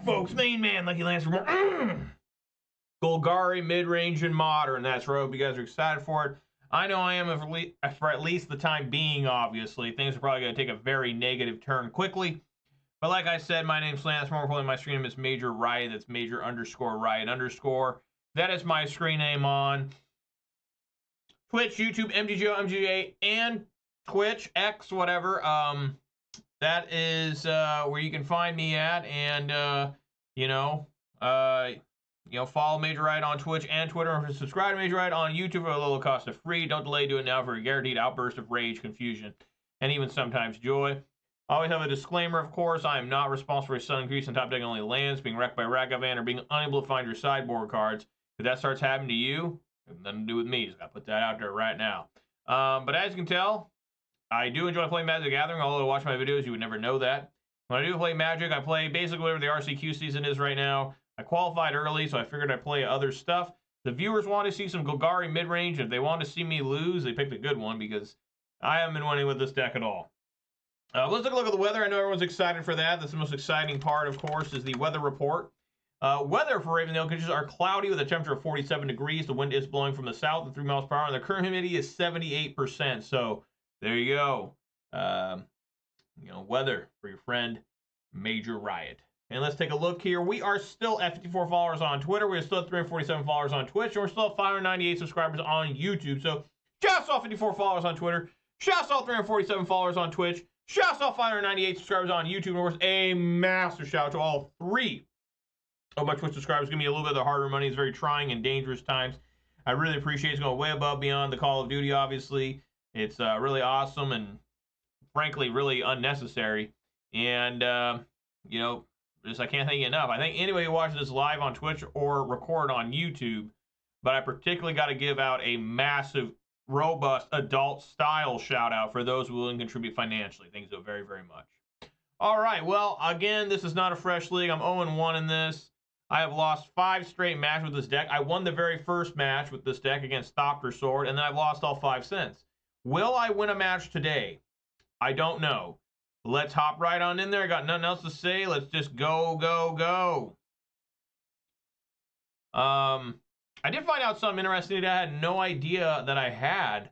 up, folks? Main man, Lucky Lance for more. Golgari Midrange and Modern. That's right. Hope you guys are excited for it. I know I am for at least the time being, obviously. Things are probably going to take a very negative turn quickly. But like I said, my name's Lance. More importantly, my screen name is Major Riot. That's Major_Riot_. That is my screen name on Twitch, YouTube, MTGO, MTGA, and Twitch, X, whatever. That is where you can find me at, and follow Major Riot on Twitch and Twitter, and subscribe to Major Riot on YouTube for a little cost of free. Don't delay, do it now for a guaranteed outburst of rage, confusion, and even sometimes joy. I always have a disclaimer, of course. I am not responsible for sudden increase in top deck only lands, being wrecked by Ragavan, or being unable to find your sideboard cards. If that starts happening to you, it has nothing to do with me. Just gotta put that out there right now. But as you can tell, I do enjoy playing Magic the Gathering. Although to watch my videos, you would never know that. When I do play Magic, I play basically whatever the RCQ season is right now. I qualified early, so I figured I'd play other stuff. The viewers want to see some Golgari mid-range. If they want to see me lose, they picked a good one, because I haven't been winning with this deck at all. Let's take a look at the weather. I know everyone's excited for that. That's the most exciting part, of course, is the weather report. Weather for Ravendale conditions are cloudy with a temperature of 47 degrees. The wind is blowing from the south at 3 miles per hour, and the current humidity is 78%. So there you go. Weather for your friend Major Riot. And let's take a look here. We are still at 54 followers on Twitter. We are still at 347 followers on Twitch. And we're still at 598 subscribers on YouTube. So shouts off 54 followers on Twitter. Shouts off 347 followers on Twitch. Shouts off 598 subscribers on YouTube. And of course, a massive shout out to all 3 of my Twitch subscribers. Give me a little bit of the harder money. It's very trying and dangerous times. I really appreciate it. It's going way above beyond the Call of Duty, obviously. It's really awesome and, frankly, really unnecessary. And, just I can't thank you enough. I think anybody who watches this live on Twitch or record on YouTube, but I particularly got to give out a massive, robust, adult-style shout-out for those who will contribute financially. Thank you so very, very much. All right, well, again, this is not a fresh league. I'm 0-1 in this. I have lost 5 straight matches with this deck. I won the very first match with this deck against Thopter Sword, and then I've lost all 5 since. Will I win a match today? I don't know. Let's hop right on in there. I got nothing else to say. Let's just go, go, go. I did find out something interesting that I had no idea that I had.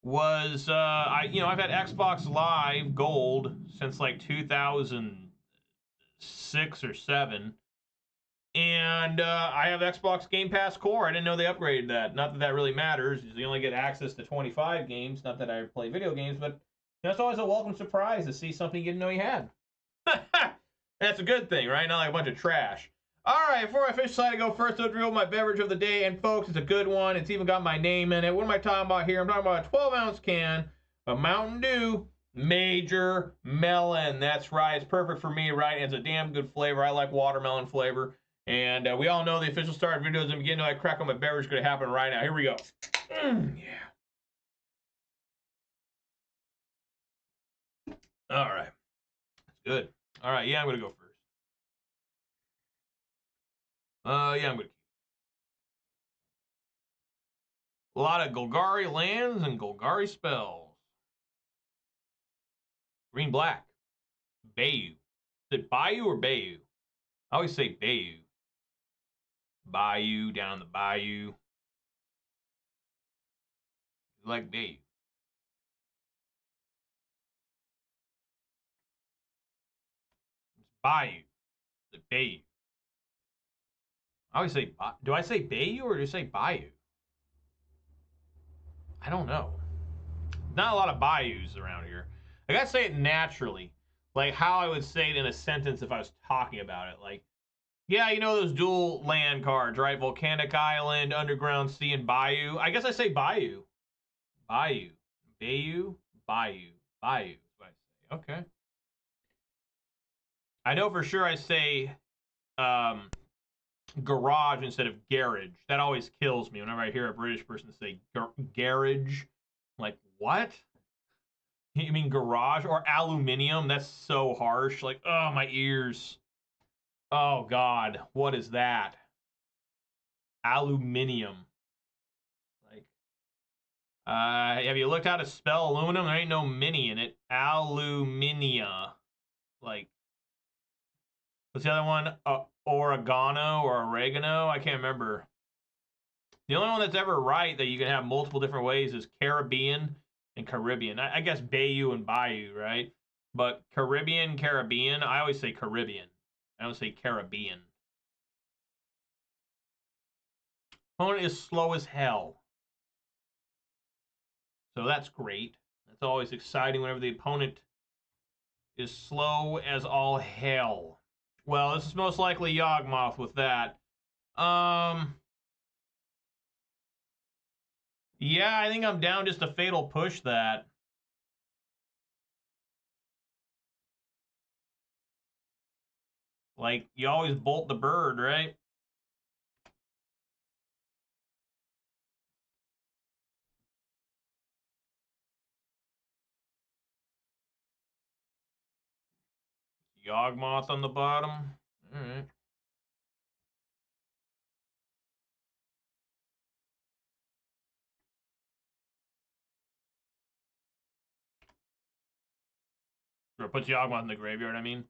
Was I've had Xbox Live Gold since like 2006 or 7, and I have Xbox Game Pass Core. I didn't know they upgraded that. Not that that really matters. You only get access to 25 games. Not that I play video games, but that's always a welcome surprise to see something you didn't know you had. That's a good thing, right? Not like a bunch of trash. All right, before I officially decide to go first, I'll reveal my beverage of the day. And folks, it's a good one. It's even got my name in it. What am I talking about here? I'm talking about a 12-ounce can of Mountain Dew Major Melon. That's right. It's perfect for me, right? It's a damn good flavor. I like watermelon flavor. And we all know the official start video is in the beginning. I crack on my beverage. It's going to happen right now. Here we go. Yeah. All right. That's good. All right. Yeah, I'm going to go first. I'm going to keep. A lot of Golgari lands and Golgari spells. Green, black. Bayou. Is it Bayou or Bayou? I always say Bayou. Bayou, down the bayou. You like Bayou. It's Bayou. It's Bayou. I always say, do I say Bayou or do I say Bayou? I don't know. Not a lot of bayous around here. I gotta say it naturally. Like how I would say it in a sentence if I was talking about it. Like, yeah, you know those dual land cards, right? Volcanic Island, Underground Sea, and Bayou. I guess I say Bayou. Bayou. Bayou. Bayou. Bayou is what I say. Okay. I know for sure I say garage instead of garage. That always kills me whenever I hear a British person say garage. I'm like, what? You mean garage or aluminium? That's so harsh. Like, oh, my ears. Oh, God. What is that? Aluminium. Like, have you looked how to spell aluminum? There ain't no mini in it. Alumina. Like, What's the other one? Oregano or oregano? I can't remember. The only one that's ever right that you can have multiple different ways is Caribbean and Caribbean. I guess Bayou and Bayou, right? But Caribbean, I always say Caribbean. I don't say Caribbean. Opponent is slow as hell. So that's great. That's always exciting whenever the opponent is slow as all hell. Well, this is most likely Yawgmoth with that. Yeah, I think I'm down just to Fatal Push that. Like, you always bolt the bird, right? Yawgmoth on the bottom. All right. Or puts Yawgmoth in the graveyard, I mean.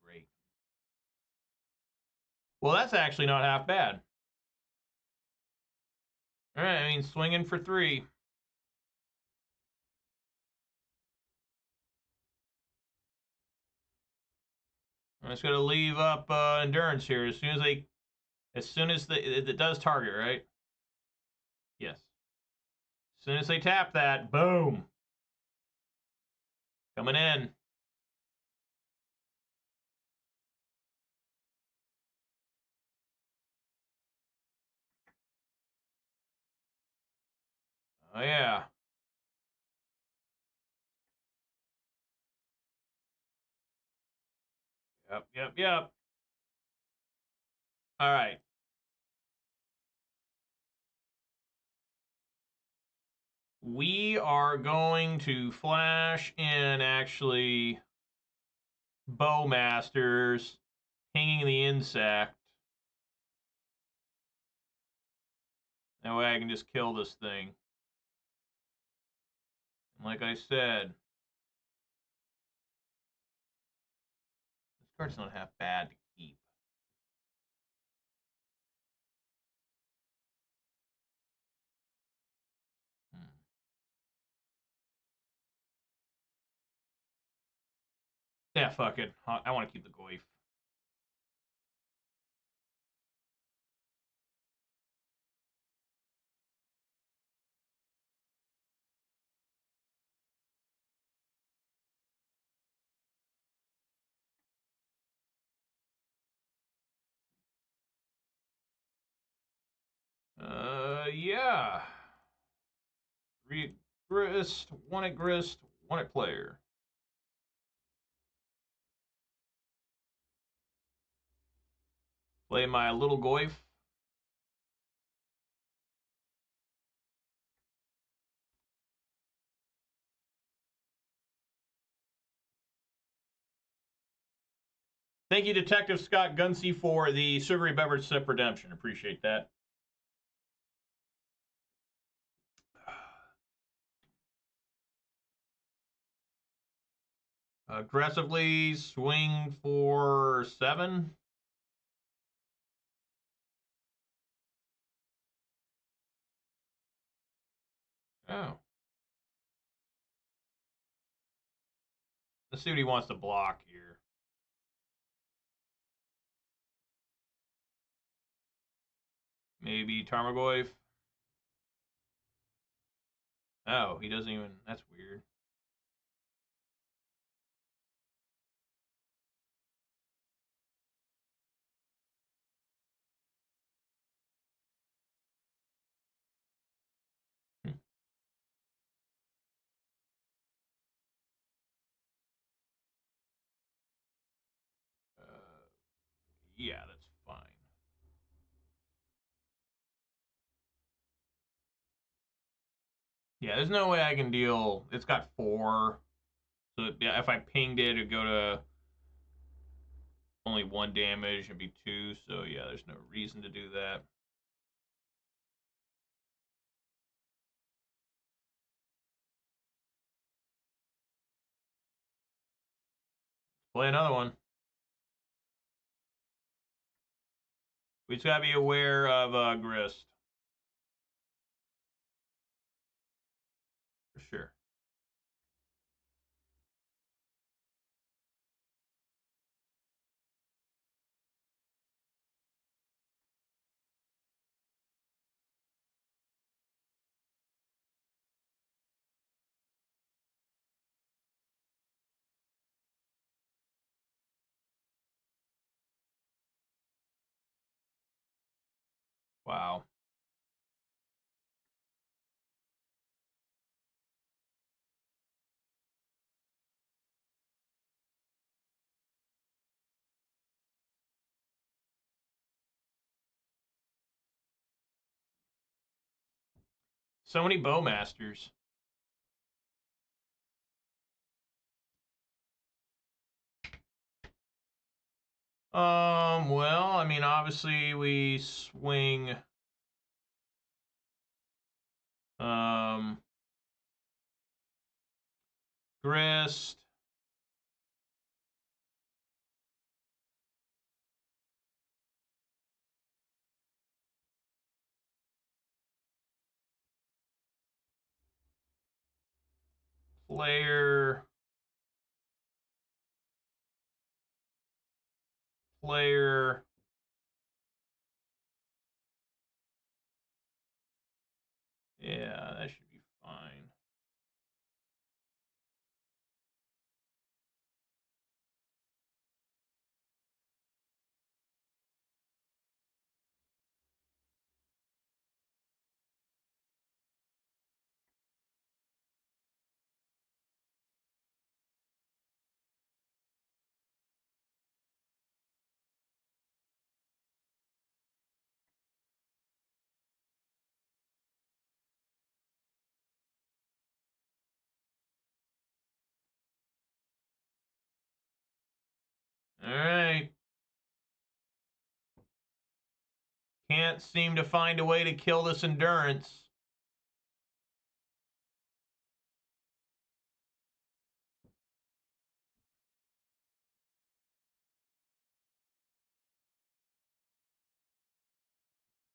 Great. Well, that's actually not half bad. All right, I mean, swinging for 3. I'm just gonna leave up endurance here as soon as it does target, right? Yes. As soon as they tap that, boom, coming in. Oh yeah. Yep. All right. We are going to flash in actually Bowmasters, pinging the insect. That way I can just kill this thing. And like I said, this card's not half bad to keep. Yeah, fuck it. I want to keep the Goyf. Yeah. 3 grist, 1 at grist, 1 at player. Play my little Goyf. Thank you, Detective Scott Gunsey, for the sugary beverage sip redemption. Appreciate that. Aggressively swing for 7. Oh. Let's see what he wants to block here. Maybe Tarmogoyf. Oh, he doesn't even. That's weird. Yeah, that's fine. Yeah, there's no way I can deal. It's got 4. So yeah, if I pinged it, it'd go to only 1 damage and be 2. So yeah, there's no reason to do that. Play another one. We just gotta be aware of Grist. For sure. Wow. So many Bowmasters. Well, I mean, obviously we swing Grist. Player. Player. Yeah, that should be fine. All right. Can't seem to find a way to kill this endurance.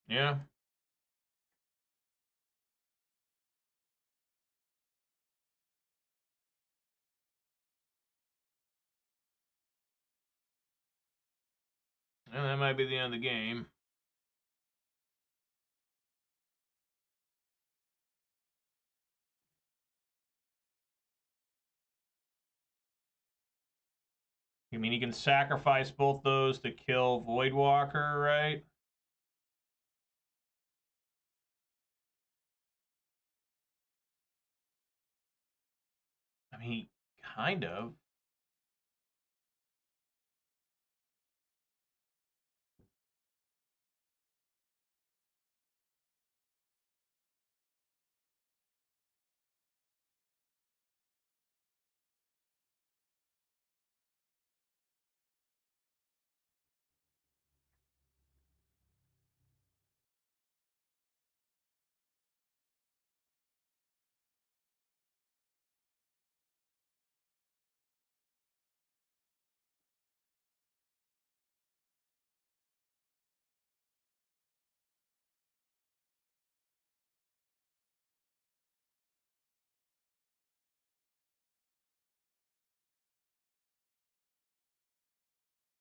Yeah. And that might be the end of the game. I mean, he can sacrifice both those to kill Voidwalker, right? I mean, kind of.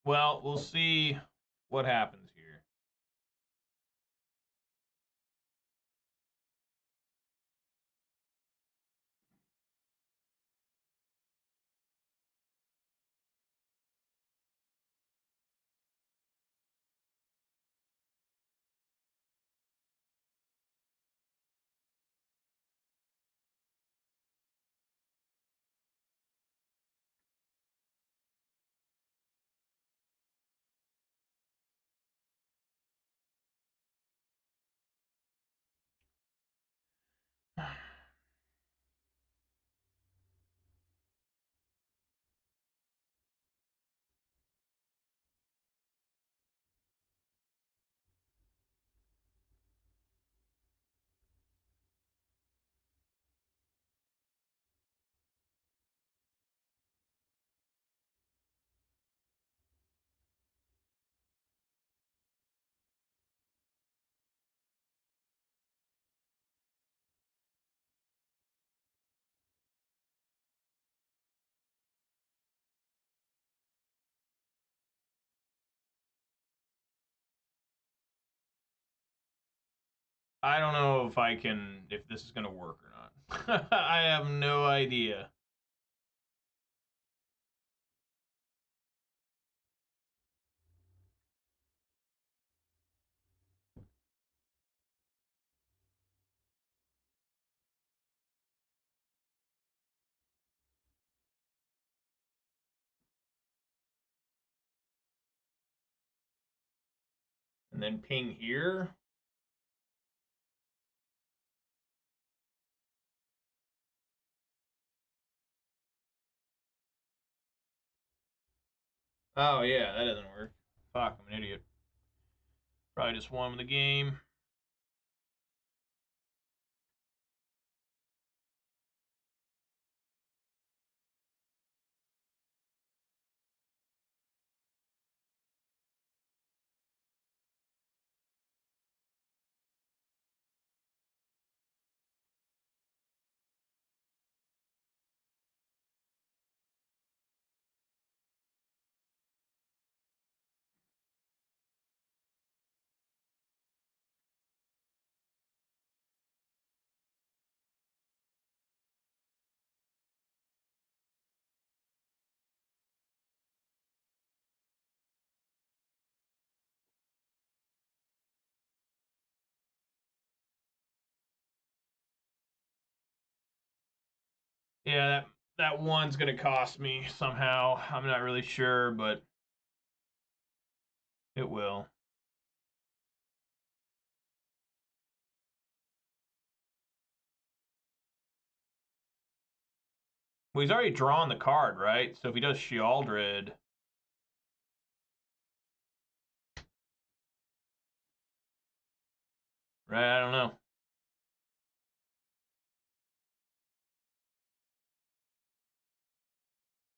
Well, we'll see what happens here. I don't know if this is going to work or not. I have no idea. And then ping here. Oh, yeah, that doesn't work. Fuck, I'm an idiot. Probably just won the game. Yeah, that one's gonna cost me somehow. I'm not really sure, but it will. Well, he's already drawn the card, right? So if he does Sheoldred, right? I don't know.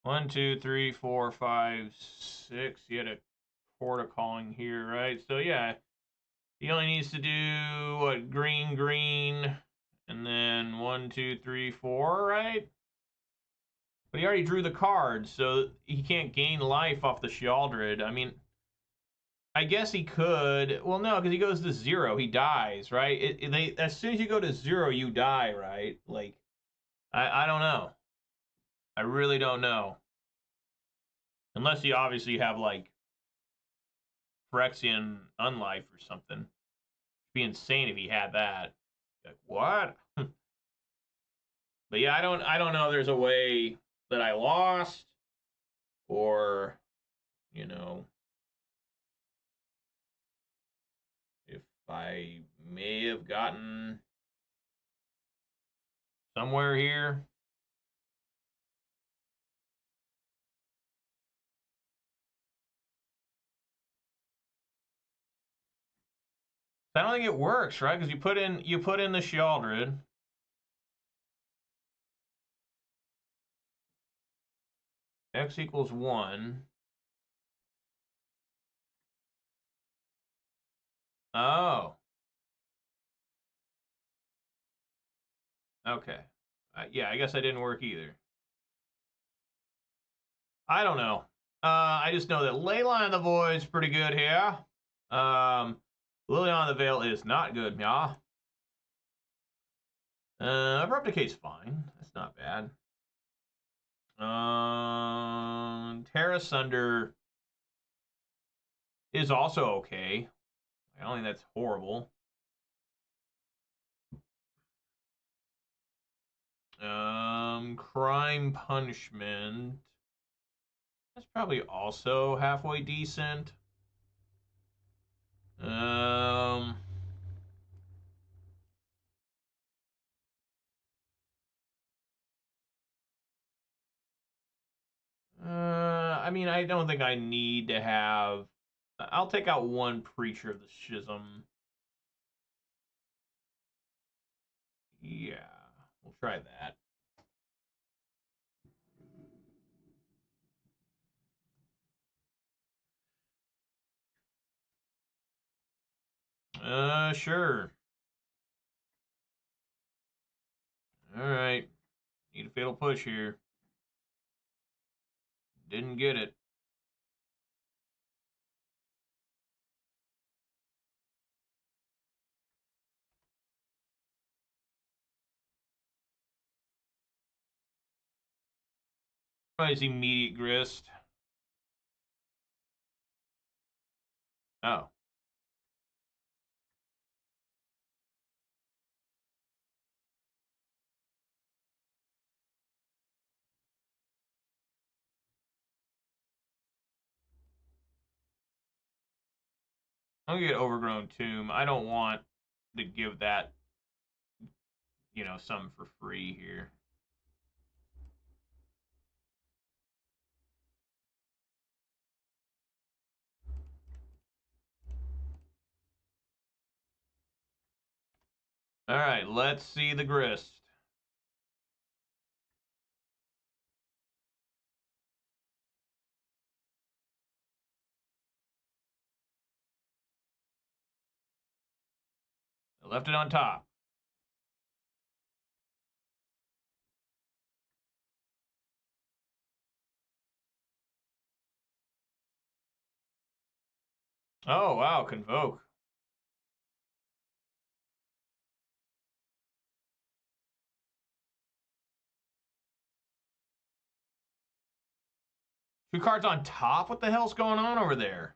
One, two, three, four, five, six. He had a Porta Calling here, right? So yeah, he only needs to do what, green, green, and then 1, 2, 3, 4, right? But he already drew the card, so he can't gain life off the Sheoldred. I mean, I guess he could. Well, no, because he goes to 0, he dies, right? As soon as you go to 0, you die, right? Like, I don't know. I really don't know. Unless you obviously have like Phyrexian Unlife or something. It'd be insane if he had that. Like, what? But yeah, I don't know if there's a way that I lost, or, you know, if I may have gotten somewhere here. I don't think it works, right? Because you put in the Sheoldred. X equals 1. Oh. Okay. Yeah, I guess I didn't work either. I don't know. I just know that Leyline of the Void's pretty good here. Liliana the Veil is not good, yeah. Abrupt Decay's fine. That's not bad. Tear Asunder is also okay. I don't think that's horrible. Crime Punishment. That's probably also halfway decent. I mean, I don't think I need to have. I'll take out one Preacher of the Schism. Yeah, we'll try that. Sure. All right. Need a fatal push here. Didn't get it. Probably immediate grist. Oh. I'm gonna get Overgrown Tomb. I don't want to give that, you know, some for free here. All right, let's see the grist. I left it on top. Oh, wow, Convoke. Two cards on top? What the hell's going on over there?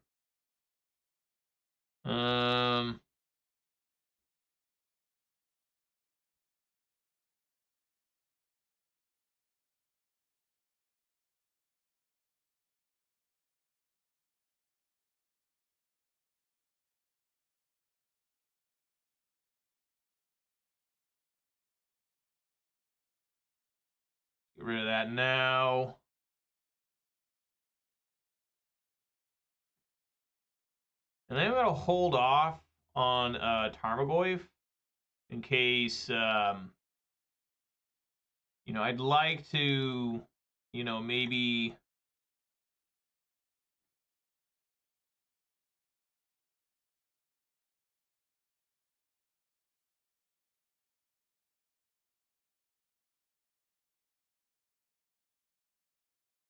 Get rid of that now. And then I'm going to hold off on Tarmogoyf in case, you know, I'd like to, you know, maybe...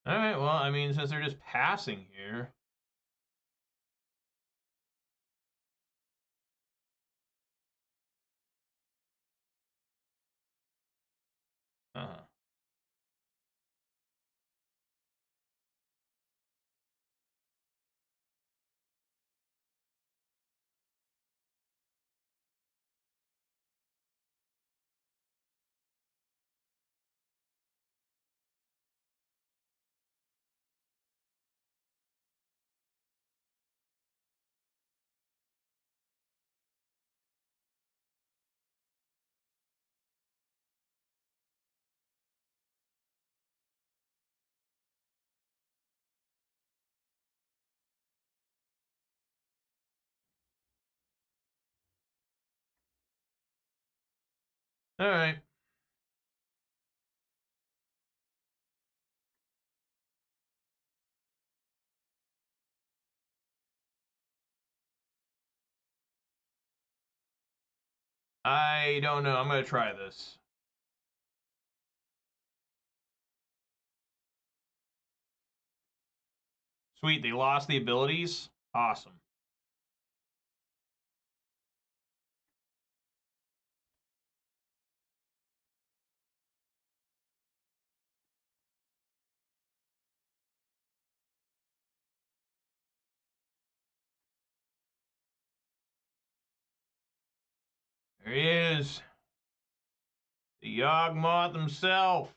All right, well, I mean, since they're just passing here... Uh-huh. All right. I don't know. I'm going to try this. Sweet, they lost the abilities? Awesome. There he is. The Yawgmoth himself.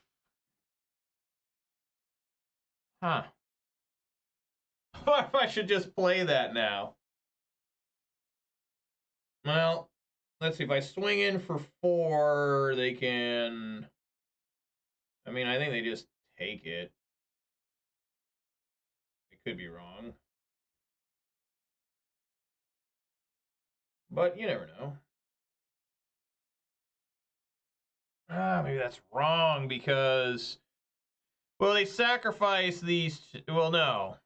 Huh. What if I should just play that now? Well, let's see. If I swing in for 4, they can... I mean, I think they just take it. I could be wrong. But you never know. Maybe that's wrong because... Well, they sacrifice these... Well, no.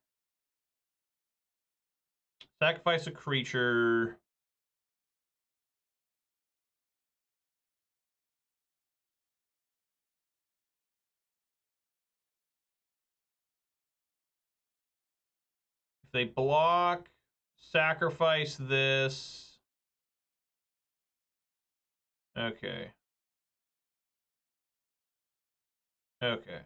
Sacrifice a creature... If they block, sacrifice this. Okay. Okay.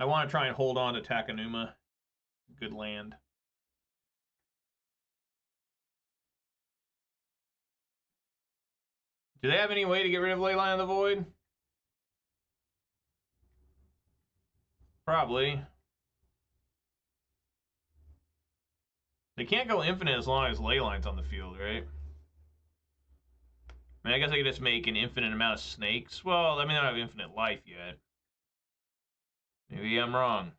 I want to try and hold on to Takenuma. Good land. Do they have any way to get rid of Leyline of the Void? Probably. They can't go infinite as long as Leyline's on the field, right? I mean, I guess I could just make an infinite amount of snakes. Well, I mean, I don't have infinite life yet. Maybe I'm wrong.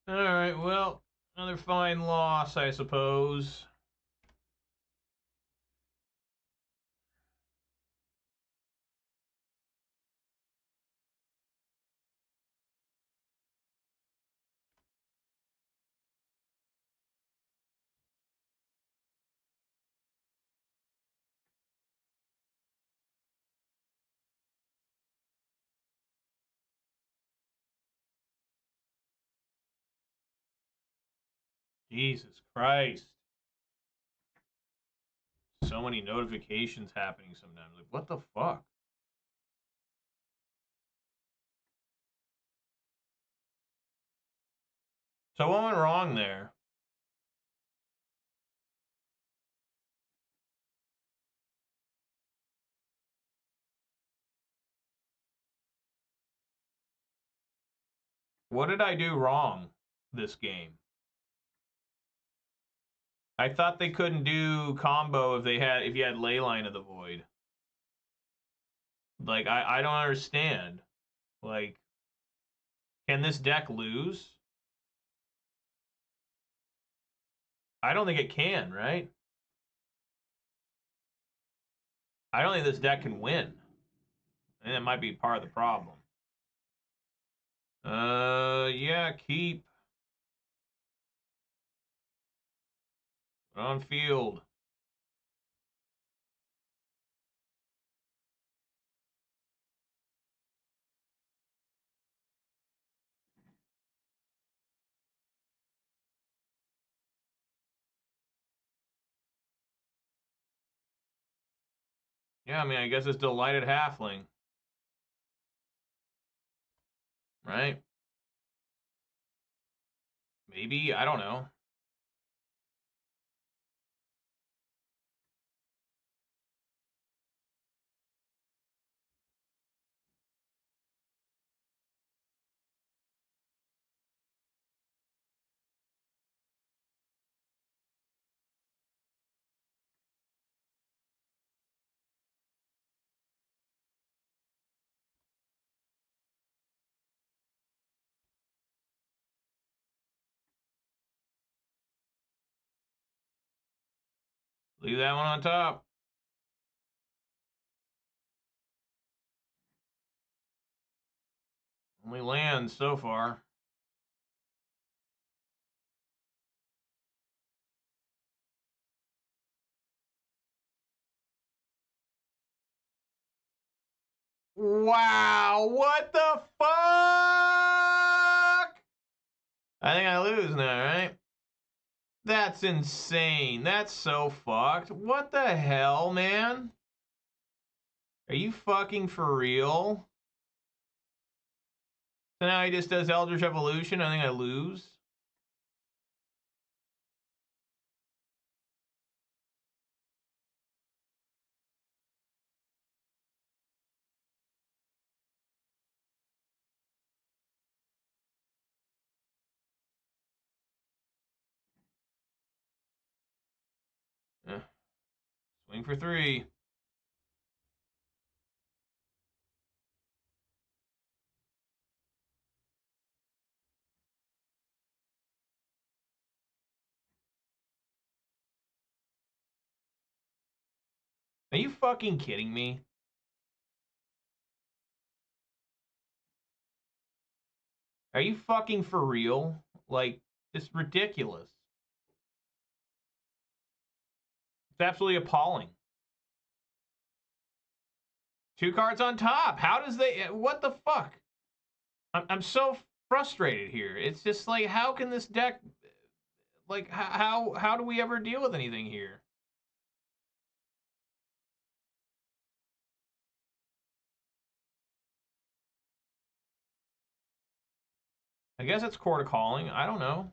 Alright, well, another fine loss, I suppose. Jesus Christ. So many notifications happening sometimes. Like, what the fuck? So what went wrong there? What did I do wrong this game? I thought they couldn't do combo if you had Leyline of the Void. Like, I don't understand. Like, can this deck lose? I don't think it can, right? I don't think this deck can win. And that might be part of the problem. Yeah, keep. On field. Yeah, I mean, I guess it's Delighted Halfling. Right? Maybe, I don't know. Leave that one on top. Only lands so far. Wow, what the fuck? I think I lose now, right? That's insane. That's so fucked. What the hell, man? Are you fucking for real? So now he just does Eldritch Evolution. I think I lose. Swing for 3. Are you fucking kidding me? Are you fucking for real? Like, it's ridiculous. It's absolutely appalling. 2 cards on top. How does they... What the fuck? I'm so frustrated here. It's just like, how can this deck... Like, how do we ever deal with anything here? I guess it's Court of Calling. I don't know.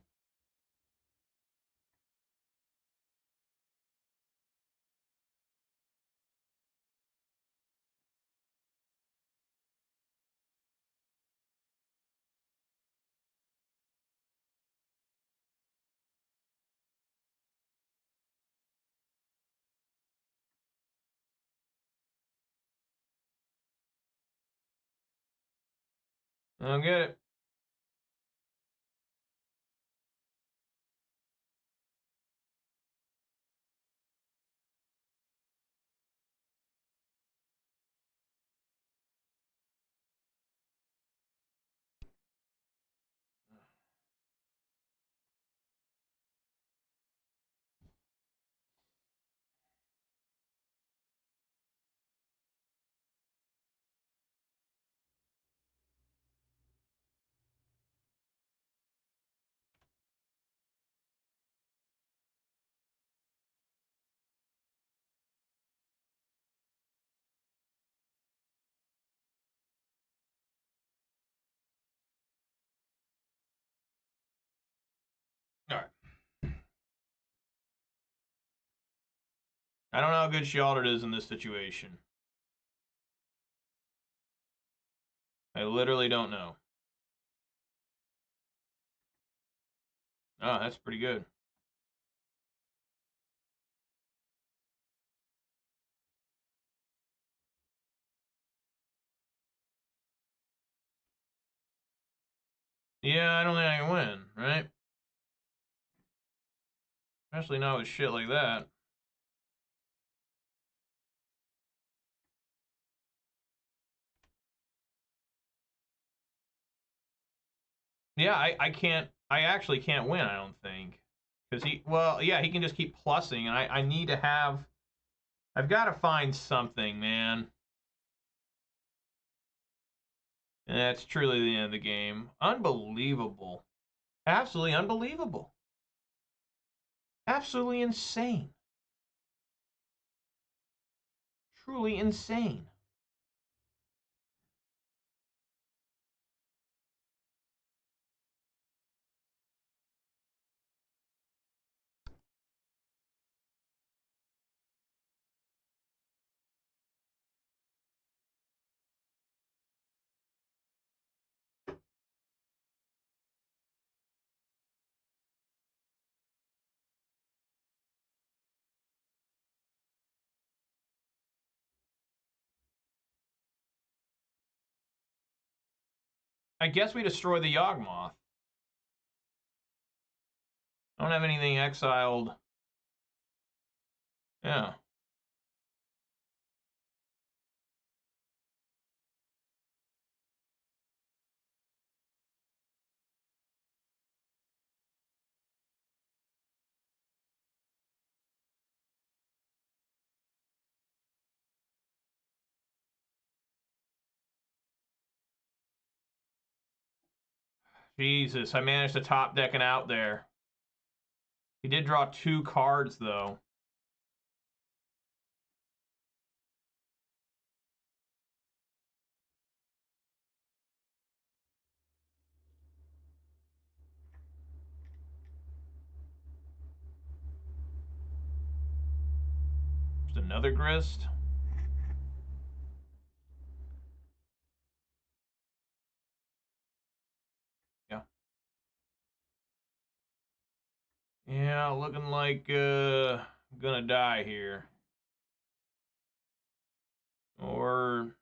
I don't get it. All right. I don't know how good Sheoldred is in this situation. I literally don't know. Oh, that's pretty good. Yeah, I don't think I can win, right? Especially not with shit like that. Yeah, I can't... I actually can't win, I don't think. Because he... Well, yeah, he can just keep plussing, and I need to have... I've got to find something, man. And that's truly the end of the game. Unbelievable. Absolutely unbelievable. Absolutely insane. Truly insane. I guess we destroy the Yawgmoth. I don't have anything exiled. Yeah. Jesus, I managed to top deck an out there. He did draw 2 cards, though. Just another Grist. Yeah. Yeah, looking like I'm gonna die here. Or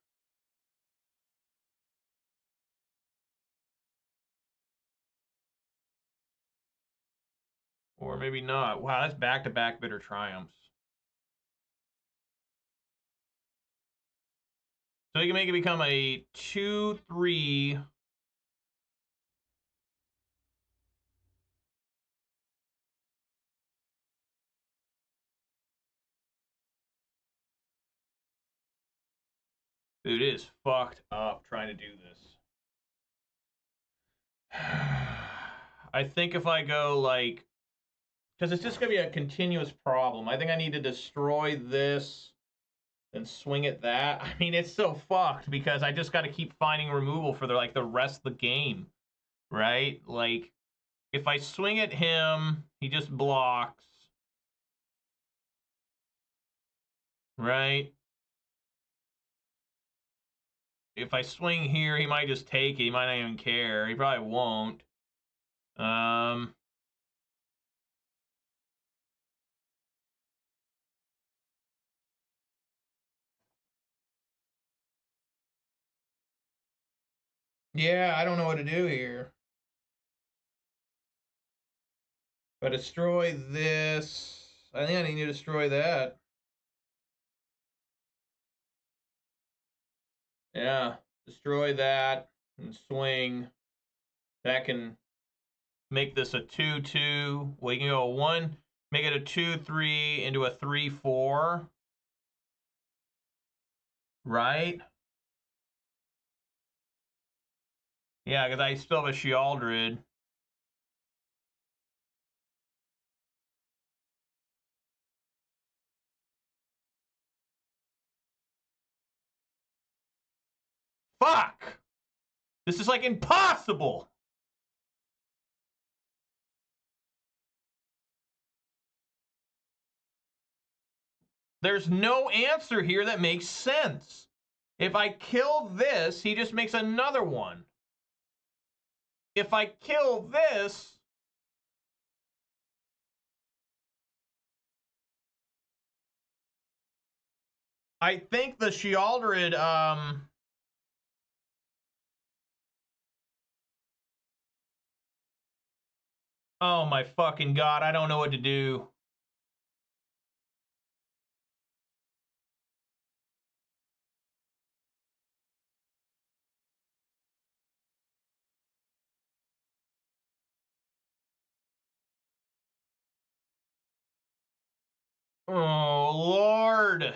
maybe not. Wow, that's back-to-back Bitter Triumphs. So you can make it become a 2/3. Dude, it is fucked up trying to do this. I think if I go like, because it's just gonna be a continuous problem. I think I need to destroy this and swing at that. I mean, it's so fucked because I just got to keep finding removal for the rest of the game, right? Like, if I swing at him, he just blocks, right? If I swing here, he might just take it. He might not even care. He probably won't. Yeah, I don't know what to do here. If I destroy this, I think I need to destroy that. Yeah, destroy that and swing. That can make this a 2/2. Well, you can go 1, make it a 2/3 into a 3/4. Right? Yeah, because I still have a Sheoldred. Fuck! This is like impossible! There's no answer here that makes sense. If I kill this, he just makes another one. If I kill this, I think the Sheoldred, oh my fucking god, I don't know what to do. Oh, Lord.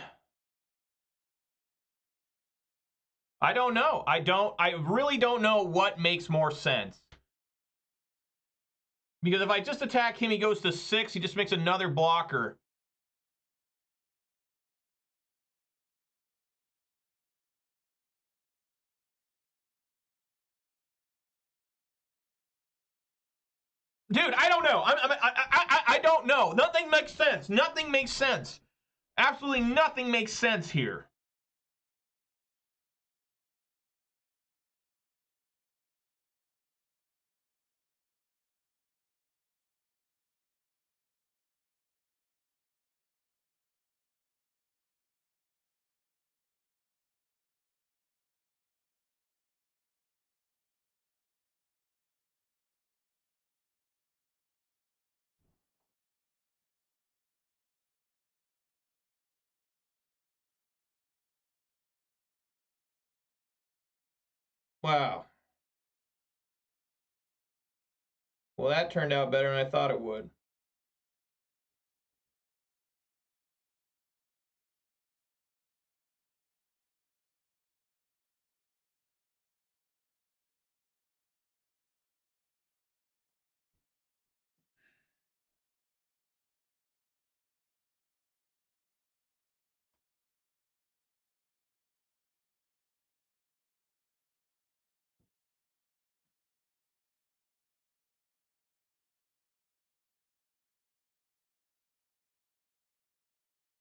I don't know. I really don't know what makes more sense. Because if I just attack him, he goes to 6, he just makes another blocker. Dude, I don't know. I don't know. Nothing makes sense. Nothing makes sense. Absolutely nothing makes sense here. Wow. Well, that turned out better than I thought it would.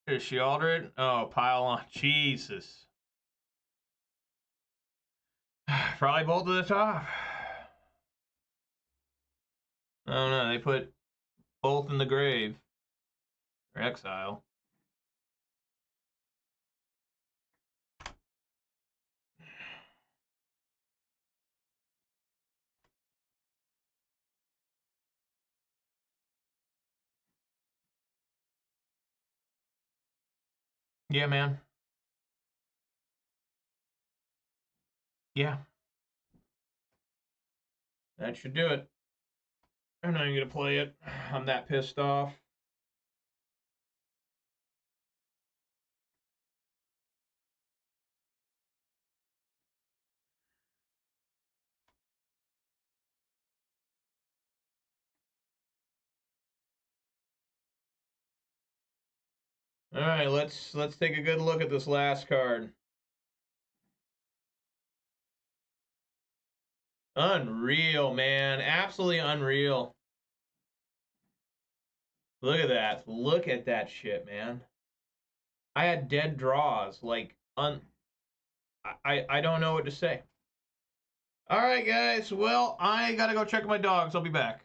Is she Sheoldred? Oh, pile on. Jesus. Probably both to the top. I don't know. They put both in the grave. Or exile. Yeah, man. Yeah. That should do it. I'm not even going to play it. I'm that pissed off. All right, let's take a good look at this last card. Unreal, man. Absolutely unreal. Look at that. Look at that shit, man. I had dead draws. Like, I don't know what to say. All right, guys. Well, I got to go check my dogs. I'll be back.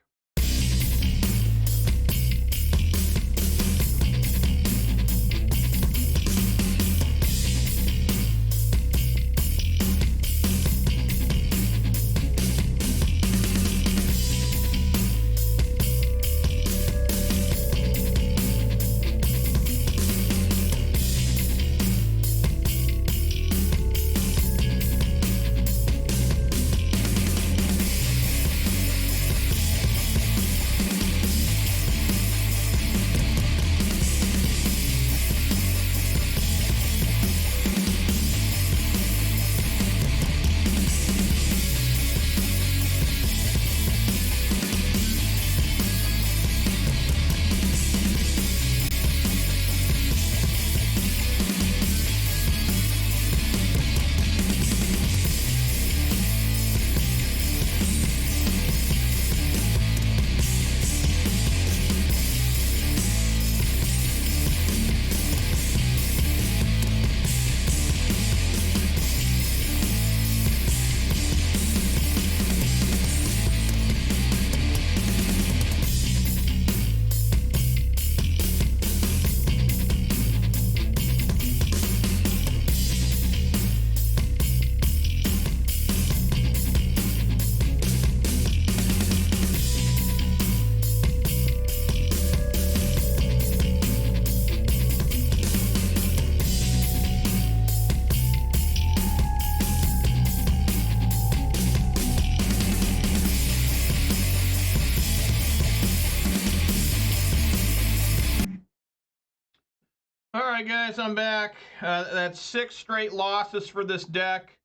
All right, guys, I'm back. That's 6 straight losses for this deck.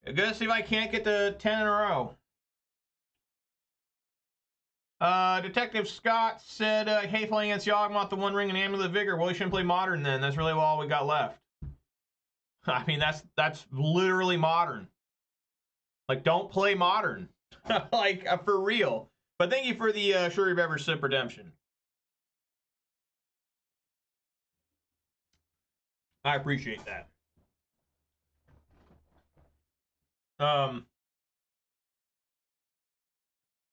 I'm gonna see if I can't get to 10 in a row. Detective Scott said, hey, playing against Yawgmoth, the One Ring, and Amulet of Vigor. Well, you shouldn't play Modern then. That's really all we got left. I mean, that's literally Modern. Like, don't play Modern. Like, for real. But thank you for the Shuri Beverage Sip Redemption. I appreciate that.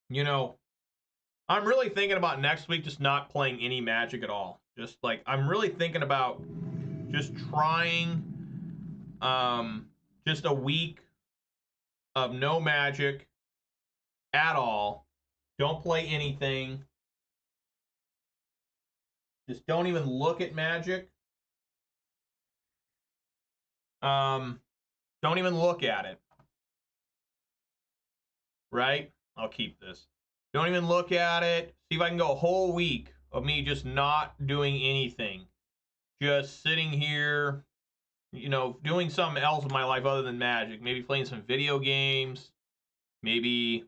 You know, I'm really thinking about next week just not playing any Magic at all. Just like, I'm really thinking about just trying just a week of no Magic at all. Don't play anything. Just don't even look at Magic. Don't even look at it. Right? I'll keep this. Don't even look at it. See if I can go a whole week of me just not doing anything. Just sitting here, you know, doing something else with my life other than Magic. Maybe playing some video games. Maybe,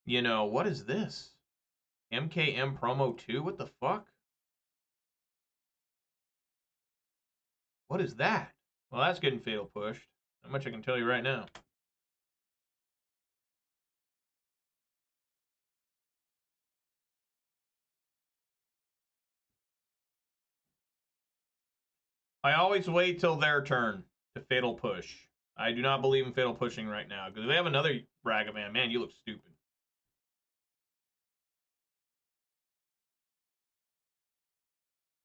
you know, what is this? MKM Promo 2? What the fuck? What is that? Well, that's getting fatal pushed. How much I can tell you right now. I always wait till their turn to fatal push. I do not believe in fatal pushing right now. Because if they have another Ragavan, man, you look stupid.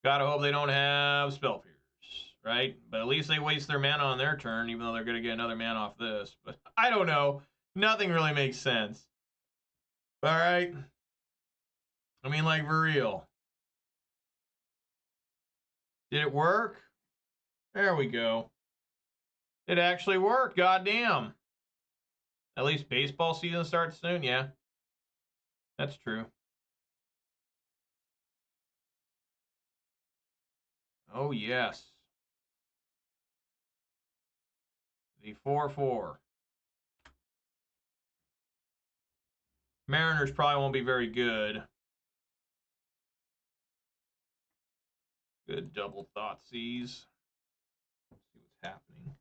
Gotta hope they don't have Spell Pierce, right? But at least they waste their mana on their turn, even though they're gonna get another mana off this. But I don't know. Nothing really makes sense. Alright. I mean, like, for real. Did it work? There we go. It actually worked, goddamn. At least baseball season starts soon, yeah. That's true. Oh, yes. The 4-4. Mariners probably won't be very good. Good double Thoughtseize. Let's see what's happening.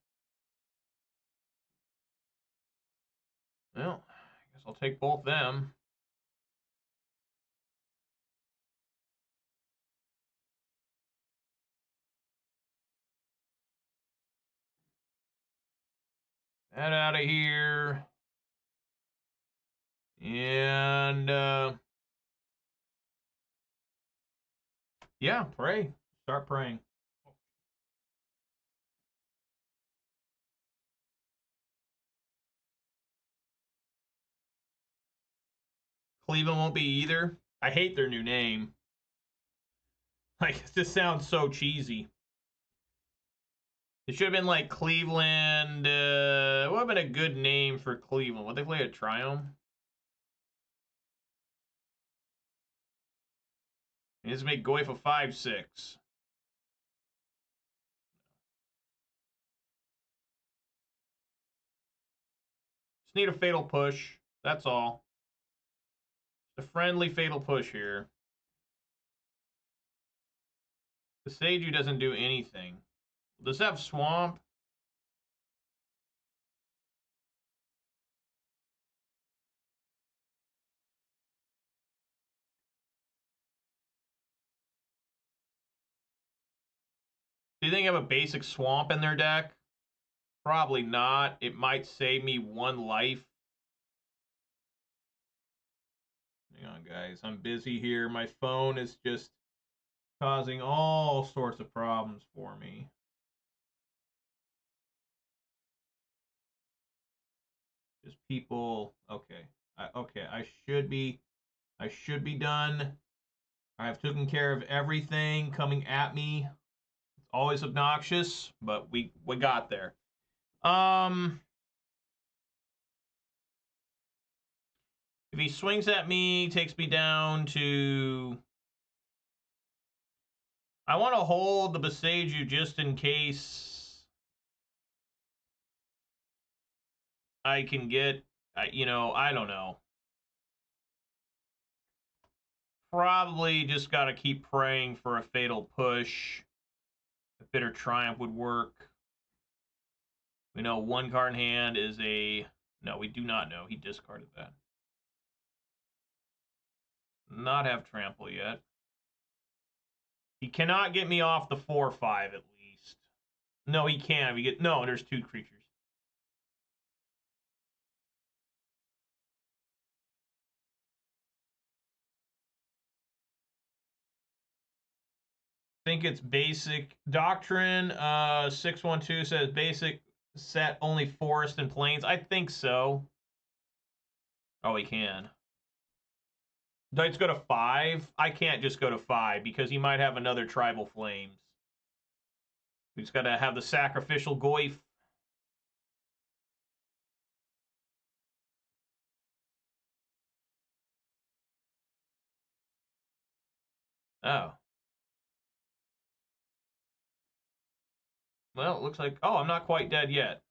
Well, I guess I'll take both them. That out of here. And, yeah, pray. Start praying. Cleveland won't be either. I hate their new name. Like, this sounds so cheesy. It should have been like Cleveland. What would have been a good name for Cleveland? Would they play a Triumph? Let's make Goyf a 5-6. Just need a fatal push. That's all. Just a friendly fatal push here. Boseiju doesn't do anything. Does it have Swamp? Do you think I have a basic Swamp in their deck? Probably not. It might save me 1 life. Hang on, guys. I'm busy here. My phone is just causing all sorts of problems for me. Just people. Okay. Okay. I should be done. I've taken care of everything coming at me. It's always obnoxious, but we got there. If he swings at me, takes me down to... I want to hold the Boseiju just in case I can get, you know, I don't know. Probably just got to keep praying for a fatal push. A Bitter Triumph would work. We know 1 card in hand is a... No, we do not know. He discarded that. Not have Trample yet. He cannot get me off the 4-5 at least. No, he can. No, there's 2 creatures. I think it's basic doctrine. 612 says basic set only forest and plains. I think so. Oh, he can. Let's go to 5. I can't just go to 5 because he might have another Tribal Flames. We just got to have the sacrificial Goyf. Oh. Well, it looks like... Oh, I'm not quite dead yet.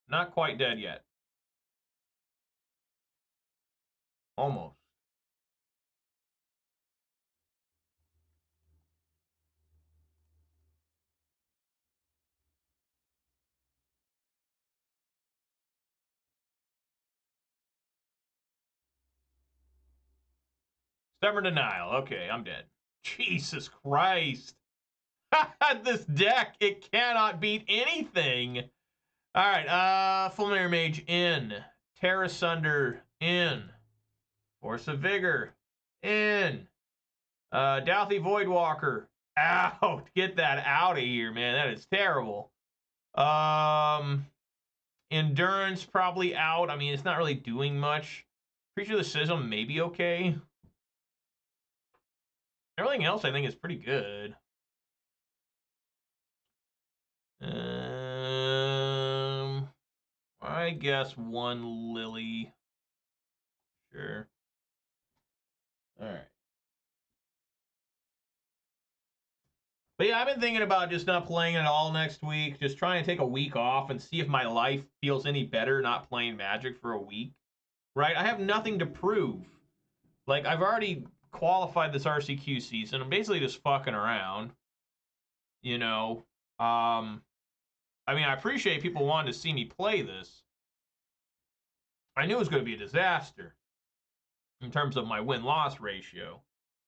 Not quite dead yet. Almost. Stubborn Denial. Okay, I'm dead. Jesus Christ. This deck, it cannot beat anything. All right, Fulminator Mage in. Tear Asunder in. Force of Vigor in. Dauthi Voidwalker out. Get that out of here, man. That is terrible. Endurance probably out. I mean, it's not really doing much. Creature of the Schism may be okay. Everything else I think is pretty good. I guess one Lily. Sure. All right. But yeah, I've been thinking about just not playing at all next week. Just trying to take a week off and see if my life feels any better not playing Magic for a week. Right? I have nothing to prove. Like, I've already qualified this RCQ season. I'm basically just fucking around. You know? I mean, I appreciate people wanting to see me play this. I knew it was going to be a disaster in terms of my win-loss ratio.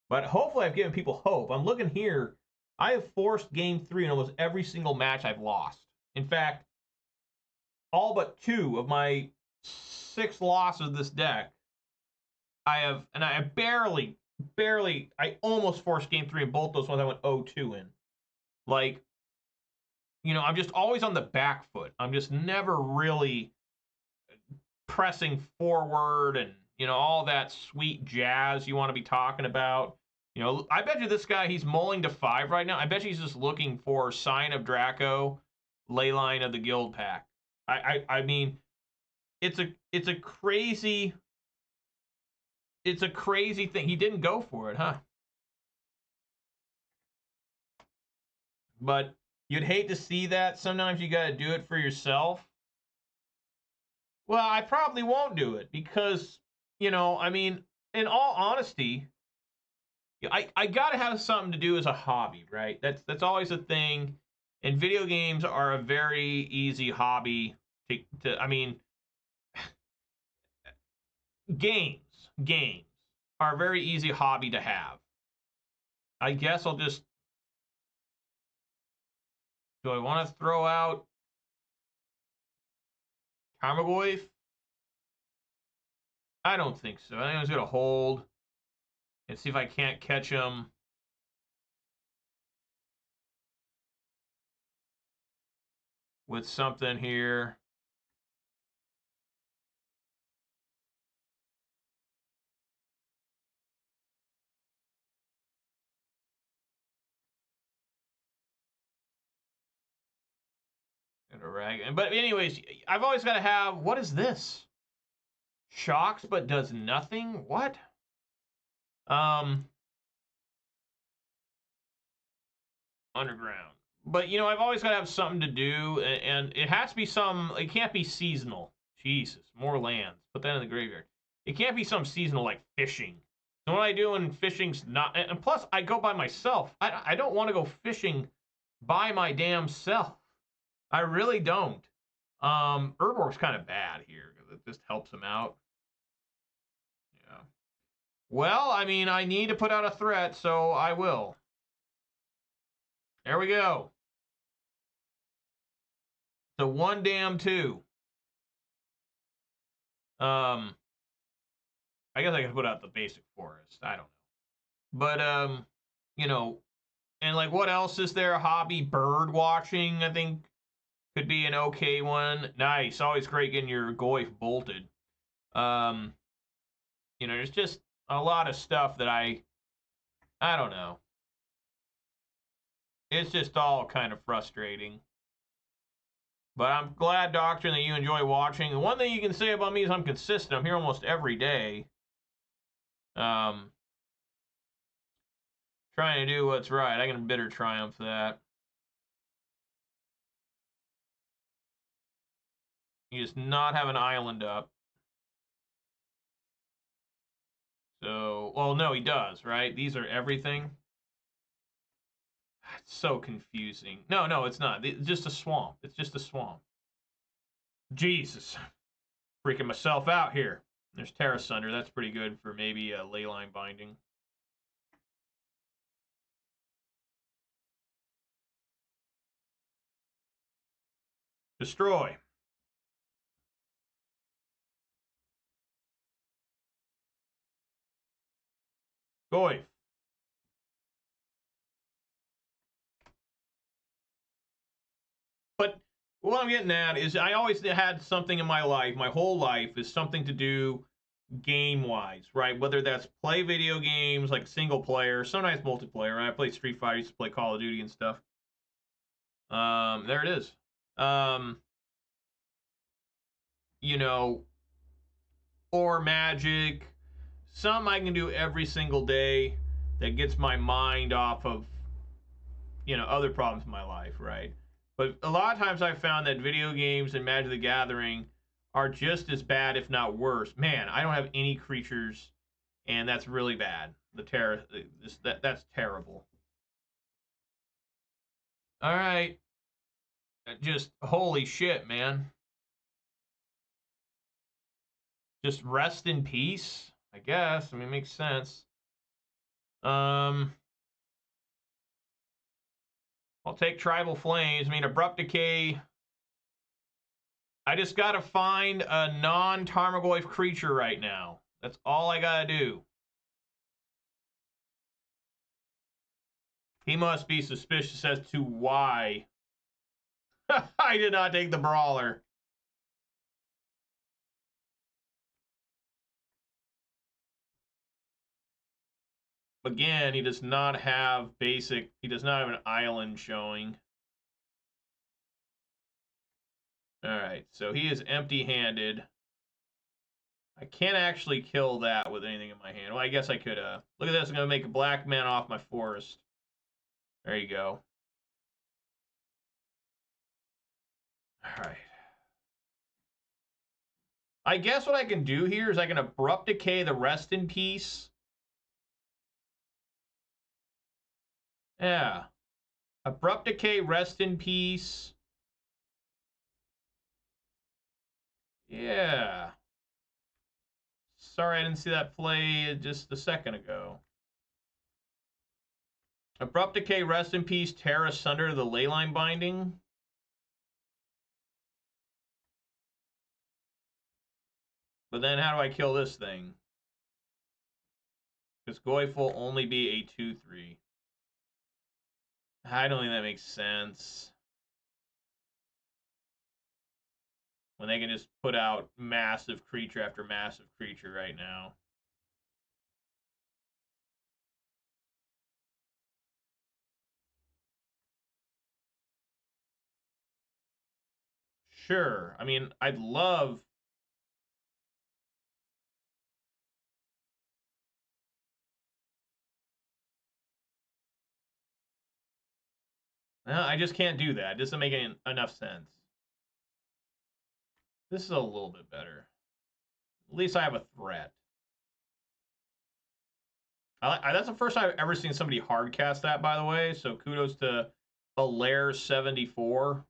But hopefully I've given people hope. I'm looking here. I have forced game 3 in almost every single match I've lost. In fact, all but 2 of my 6 losses of this deck, I almost forced game 3 in both those ones I went 0-2 in. Like, you know, I'm just always on the back foot. I'm just never really pressing forward and, you know, all that sweet jazz you want to be talking about. You know, I bet you this guy, he's mulling to 5 right now. I bet you he's just looking for Sign of Draco, Leyline of the Guild Pack. I mean, it's a crazy thing. He didn't go for it, huh? But you'd hate to see that. Sometimes you got to do it for yourself. Well, I probably won't do it because, you know, I mean, in all honesty, I got to have something to do as a hobby, right? That's always a thing. And video games are a very easy hobby to I mean, games are a very easy hobby to have. I guess I'll just, do I want to throw out Tarmogoyf? I don't think so. I think I'm just going to hold and see if I can't catch him. With something here. But anyways, I've always got to have, what is this? Shocks but does nothing? What? Underground. But, you know, I've always got to have something to do, and it has to be it can't be seasonal. Jesus, more lands. Put that in the graveyard. It can't be some seasonal like fishing. So what I do when fishing's not, and plus I go by myself. I don't want to go fishing by my damn self. I really don't. Urborg's kind of bad here because it just helps him out. Yeah. Well, I mean, I need to put out a threat, so I will. There we go. So 1 damn 2. I guess I could put out the basic forest. I don't know. But you know, and like what else is there? Hobby bird watching, I think, could be an okay one. Nice. Always great getting your Goyf bolted. You know, there's just a lot of stuff that I don't know. It's just all kind of frustrating. But I'm glad, Doctor, that you enjoy watching. The one thing you can say about me is I'm consistent. I'm here almost every day. Trying to do what's right. I can bitter triumph that. You just not have an island up. So, well, no, he does, right? These are everything. It's so confusing. No, it's not. It's just a swamp. It's just a swamp. Jesus. Freaking myself out here. There's Tear Asunder. That's pretty good for maybe a Leyline binding. Destroy. Goyf. But what I'm getting at is I always had something in my life, my whole life, is something to do game-wise, right? Whether that's play video games, like single player, sometimes multiplayer. Right? I play Street Fighter, I used to play Call of Duty and stuff. There it is. You know, or magic. Some I can do every single day that gets my mind off of, you know, other problems in my life, right? But a lot of times I've found that video games and Magic the Gathering are just as bad, if not worse. Man, I don't have any creatures, and that's really bad. That's terrible. All right. Just holy shit, man. Just rest in peace, I guess. I mean, it makes sense. I'll take Tribal Flames. I mean, Abrupt Decay. I just gotta find a non-Tarmogoyf creature right now. That's all I gotta do. He must be suspicious as to why I did not take the Brawler. Again, he does not have basic. He does not have an island showing. All right, so he is empty-handed. I can't actually kill that with anything in my hand. Well, I guess I could. Look at this. I'm going to make a black man off my forest. There you go. All right. I guess what I can do here is I can Abrupt Decay the Rest in Peace. Yeah. Abrupt Decay, Rest in Peace. Yeah. Sorry I didn't see that play just a second ago. Abrupt Decay, Rest in Peace, Tear Asunder, the Leyline Binding. But then how do I kill this thing? Because Goyf will only be a 2/3. I don't think that makes sense. When they can just put out massive creature after massive creature right now. Sure. I mean, I'd love... I just can't do that. It doesn't make enough sense. This is a little bit better. At least I have a threat. That's the first time I've ever seen somebody hard cast that, by the way. So kudos to Belair74.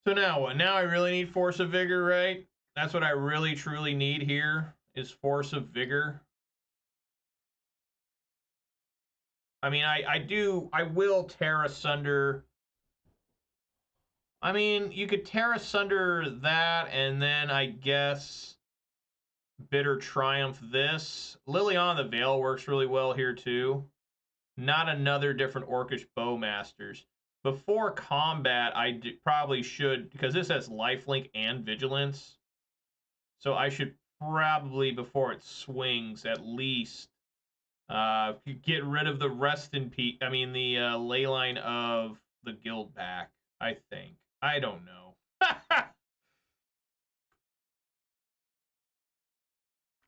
So now what? Now I really need Force of Vigor, right? That's what I really, truly need here is Force of Vigor. I mean, I will Tear Asunder. I mean, you could Tear Asunder that, and then I guess Bitter Triumph this. Liliana the Veil works really well here too. Not another different Orcish Bowmasters. Before combat, I probably should, because this has lifelink and vigilance. So I should probably, before it swings, at least get rid of the Rest in Peace. I mean, the Leyline of the Guild back, I think. I don't know.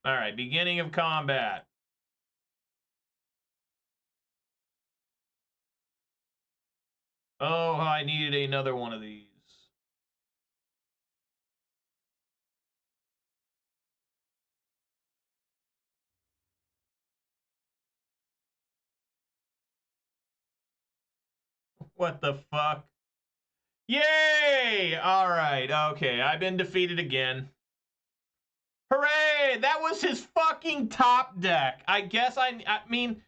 All right, beginning of combat. Oh, I needed another one of these. What the fuck? Yay! All right, okay, I've been defeated again. Hooray! That was his fucking top deck. I guess I mean,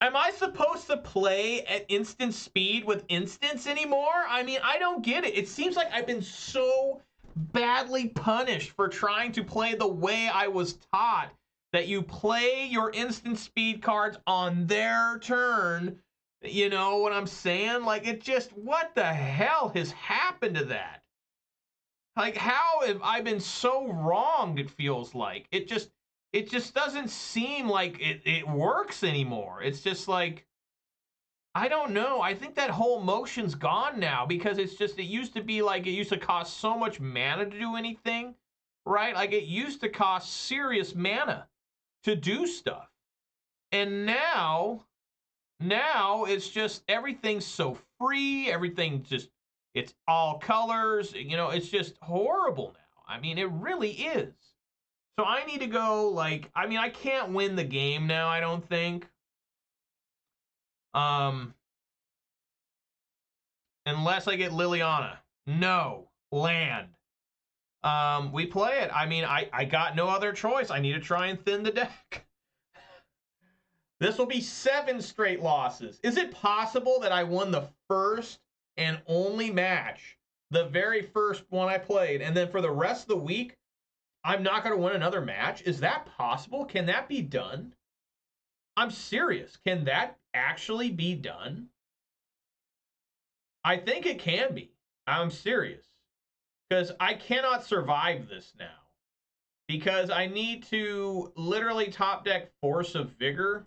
am I supposed to play at instant speed with instants anymore? I mean, I don't get it. It seems like I've been so badly punished for trying to play the way I was taught, that you play your instant speed cards on their turn. You know what I'm saying? Like, it just, what the hell has happened to that? Like, how have I been so wronged, it feels like. It just doesn't seem like it works anymore. It's just like, I don't know. I think that whole motion's gone now, because it's just, it used to be like, it used to cost so much mana to do anything, right? Like, it used to cost serious mana to do stuff. And now it's just, everything's so free. Everything just, it's all colors. You know, it's just horrible now. I mean, it really is. So I need to go, like, I mean, I can't win the game now, I don't think. Unless I get Liliana. No. Land. We play it. I mean, I got no other choice. I need to try and thin the deck. This will be 7 straight losses. Is it possible that I won the first and only match, the very first one I played, and then for the rest of the week, I'm not going to win another match? Is that possible? Can that be done? I'm serious. Can that actually be done? I think it can be. I'm serious. Because I cannot survive this now. Because I need to literally top deck Force of Vigor.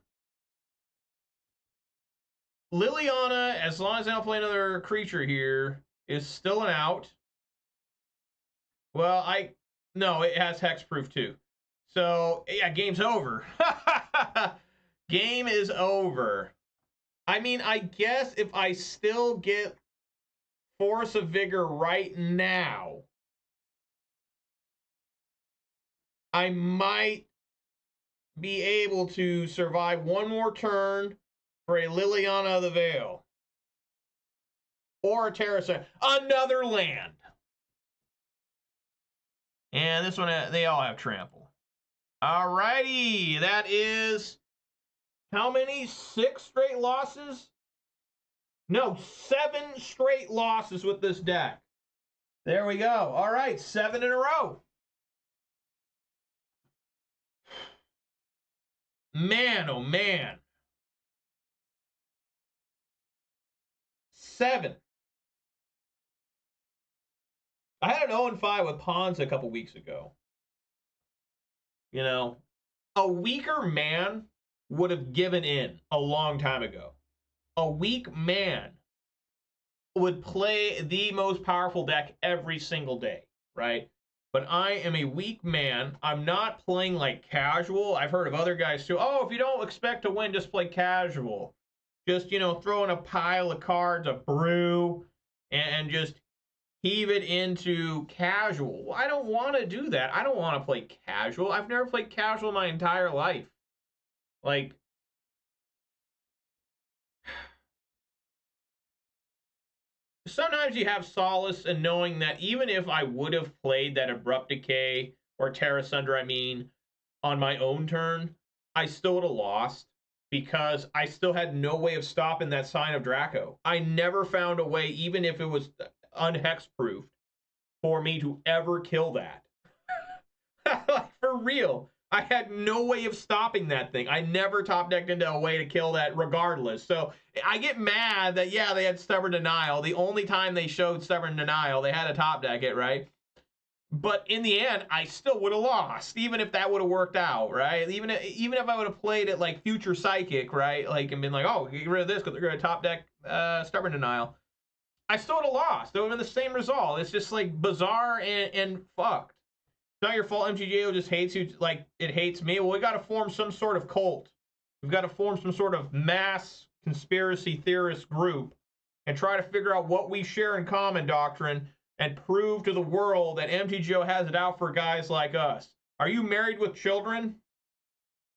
Liliana, as long as I don't play another creature here, is still an out. Well, no, it has hexproof too. So, yeah, game's over. Game is over. I mean, I guess if I still get Force of Vigor right now, I might be able to survive one more turn for a Liliana of the Veil. Or a Tear Asunder. Another land. And this one, they all have trample. Alrighty, that is how many? 6 straight losses? No, 7 straight losses with this deck. There we go. All right, 7 in a row. Man, oh man. 7. I had an 0-5 with Pawns a couple weeks ago. You know, a weaker man would have given in a long time ago. A weak man would play the most powerful deck every single day, right? But I am a weak man. I'm not playing like casual. I've heard of other guys too. Oh, if you don't expect to win, just play casual. Just, you know, throw in a pile of cards, a brew, and just heave it into casual. Well, I don't want to do that. I don't want to play casual. I've never played casual my entire life. Like, sometimes you have solace in knowing that even if I would have played that Abrupt Decay or Tear Asunder, I mean, on my own turn, I still would have lost because I still had no way of stopping that Sign of Draco. I never found a way, even if it was unhexproofed, for me to ever kill that. Like, for real. I had no way of stopping that thing. I never top decked into a way to kill that regardless. So I get mad that, yeah, they had Stubborn Denial. The only time they showed Stubborn Denial, they had to top deck it, right? But in the end, I still would have lost, even if that would have worked out, right? Even if I would have played it like Future Psychic, right? Like, and been like, oh, get rid of this because they're going to top deck Stubborn Denial. I still would have lost. It would have been the same result. It's just like bizarre and fucked. It's not your fault. MTGO just hates you like it hates me. Well, we got to form some sort of cult. We've got to form some sort of mass conspiracy theorist group and try to figure out what we share in common, Doctrine, and prove to the world that MTGO has it out for guys like us. Are you married with children?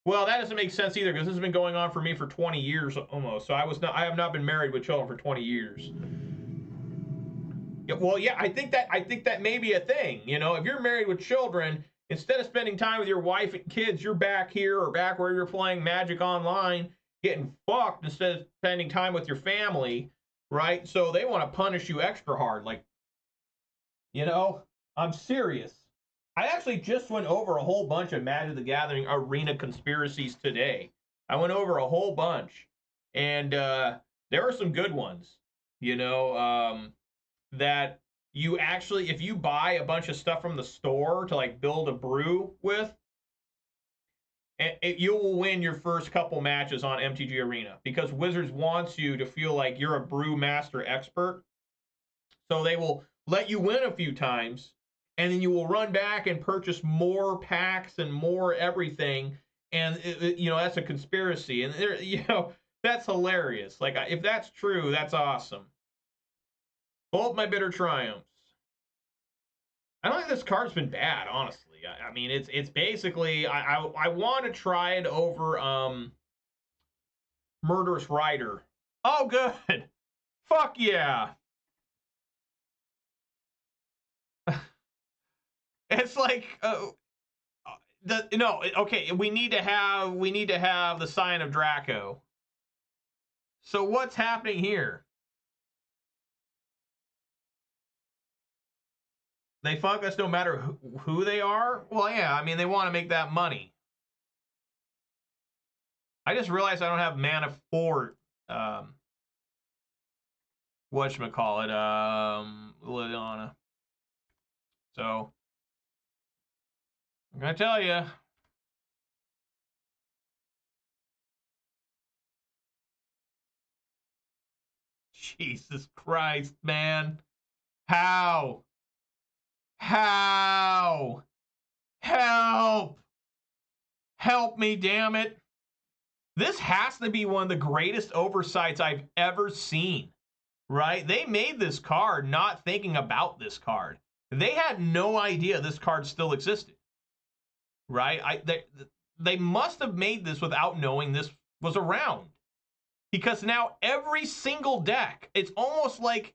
Well, that doesn't make sense either because this has been going on for me for 20 years almost. So I have not been married with children for 20 years. Well, yeah, I think that may be a thing. You know, if you're married with children, instead of spending time with your wife and kids, you're back here or back where you're playing Magic Online, getting fucked instead of spending time with your family, right? So they want to punish you extra hard. Like, you know, I'm serious. I actually just went over a whole bunch of Magic the Gathering arena conspiracies today. I went over a whole bunch, and there are some good ones. You know, that you actually, if you buy a bunch of stuff from the store to like build a brew with, you will win your first couple matches on MTG Arena because Wizards wants you to feel like you're a brew master expert. So they will let you win a few times, and then you will run back and purchase more packs and more everything. And you know, that's a conspiracy, and you know, that's hilarious. Like, if that's true, that's awesome. Both my bitter triumphs. I don't think this card's been bad, honestly. I mean, it's basically I want to try it over Murderous Rider. Oh, good. Fuck yeah. It's like okay, we need to have the Sign of Draco. So what's happening here? They fuck us no matter who they are? Well, yeah, I mean, they want to make that money. I just realized I don't have mana for whatchamacallit, Liliana. So I'm gonna tell you. Jesus Christ, man. How? How? Help! Help me, damn it. This has to be one of the greatest oversights I've ever seen, right? They made this card not thinking about this card. They had no idea this card still existed, right? They must have made this without knowing this was around. Because now every single deck, it's almost like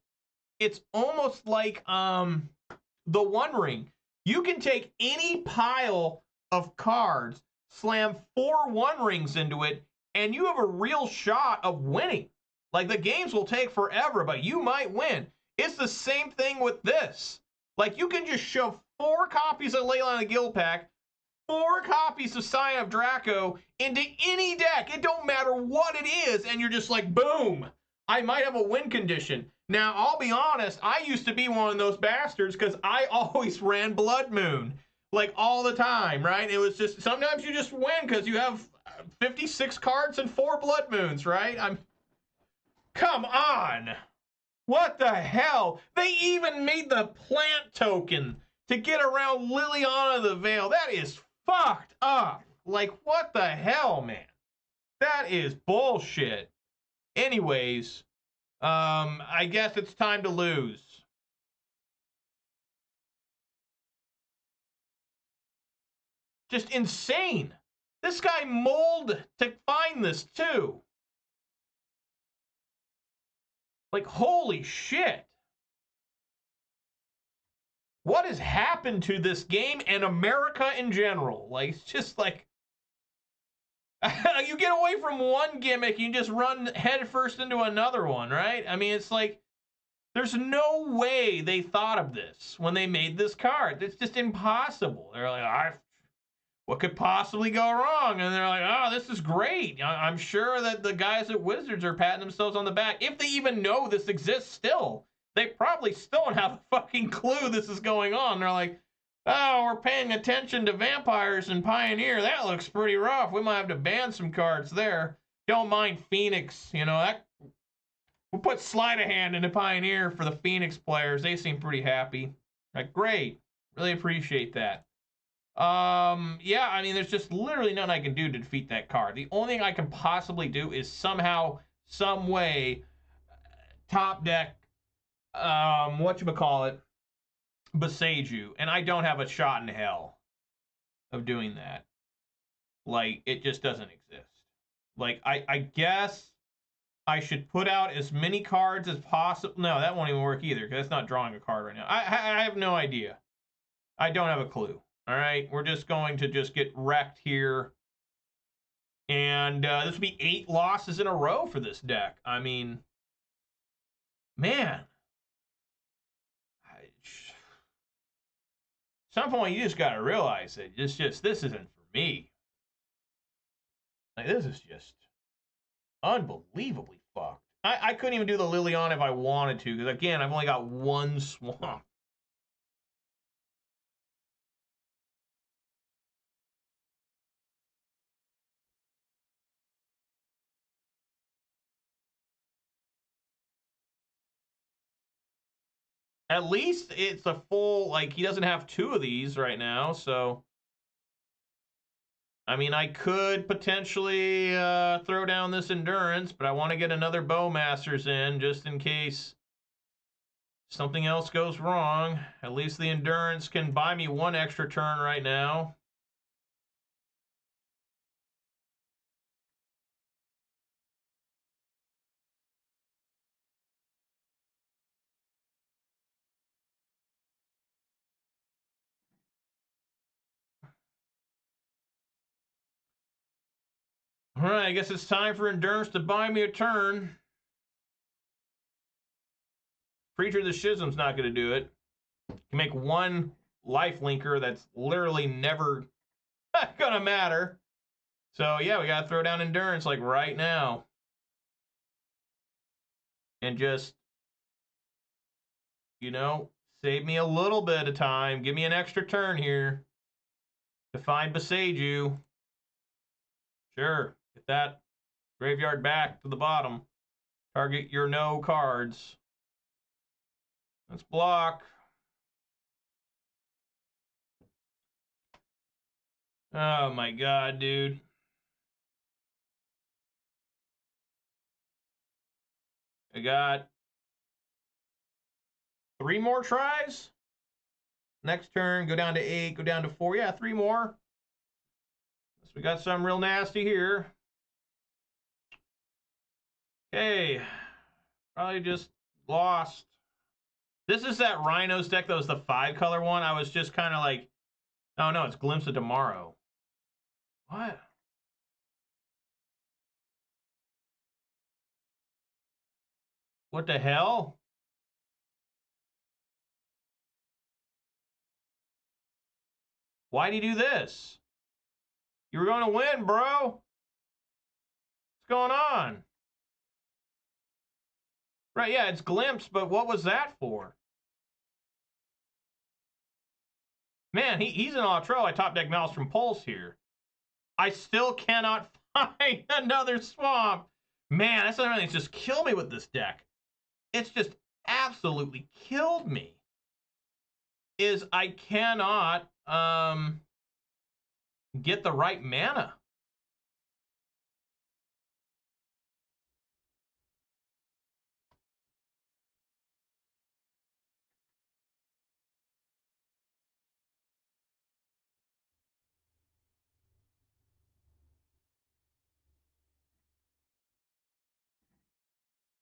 the One Ring. You can take any pile of cards, slam 4 One Rings into it, and you have a real shot of winning. Like, the games will take forever, but you might win. It's the same thing with this. Like, you can just shove 4 copies of Liliana Guildpact, 4 copies of Sign of Draco into any deck. It don't matter what it is, and you're just like, boom, I might have a win condition. Now, I'll be honest, I used to be one of those bastards because I always ran Blood Moon, like, all the time, right? It was just, sometimes you just win because you have 56 cards and 4 Blood Moons, right? Come on! What the hell? They even made the plant token to get around Liliana the Veil. That is fucked up. Like, what the hell, man? That is bullshit. Anyways, I guess it's time to lose. Just insane. This guy mulled to find this too. Like, holy shit. What has happened to this game and America in general? Like, it's just like, you get away from one gimmick, you just run headfirst into another one, right? I mean, it's like, there's no way they thought of this when they made this card. It's just impossible. They're like, what could possibly go wrong? And they're like, oh, this is great. I'm sure that the guys at Wizards are patting themselves on the back. If they even know this exists still, they probably still don't have a fucking clue this is going on. They're like, oh, we're paying attention to vampires and Pioneer. That looks pretty rough. We might have to ban some cards there. Don't mind Phoenix. You know, we'll put Sleight of Hand into Pioneer for the Phoenix players. They seem pretty happy. Like, great. Really appreciate that. Yeah, I mean, there's just literally nothing I can do to defeat that card. The only thing I can possibly do is somehow, some way, top deck, whatchamacallit, Boseiju, and I don't have a shot in hell of doing that. Like, it just doesn't exist. Like, I guess I should put out as many cards as possible. No, that won't even work either, because that's not drawing a card right now. I have no idea. I don't have a clue. All right, we're just going to just get wrecked here. And this will be 8 losses in a row for this deck. I mean, man. some point you just gotta realize that this isn't for me. Like, this is just unbelievably fucked. I couldn't even do the Liliana if I wanted to, because again, I've only got one swamp. At least it's a full, like, he doesn't have two of these right now, so... I mean, I could potentially throw down this Endurance, but I want to get another Bowmasters in, just in case something else goes wrong. At least the Endurance can buy me one extra turn right now. All right, I guess it's time for Endurance to buy me a turn. Preacher of the Schism's not going to do it. You make one life linker that's literally never going to matter. So, yeah, we got to throw down Endurance, like, right now. And just, you know, save me a little bit of time. Give me an extra turn here to find Boseiju. Sure, get that graveyard back to the bottom. Target your no cards. Let's block. Oh my god, dude. I got 3 more tries. Next turn, go down to 8, go down to 4. Yeah, 3 more. So we got some real nasty here. Okay. Probably just lost. This is that Rhinos deck that was the 5-color one. I was just kind of like, oh no, it's Glimpse of Tomorrow. What? What the hell? Why'd he do this? You were going to win, bro. What's going on? Right, yeah, it's Glimpse, but what was that for? Man, he's an Autro. I top deck Maelstrom Pulse here. I still cannot find another swamp. Man, that's another thing that's just killed me with this deck. It's just absolutely killed me. Is I cannot get the right mana.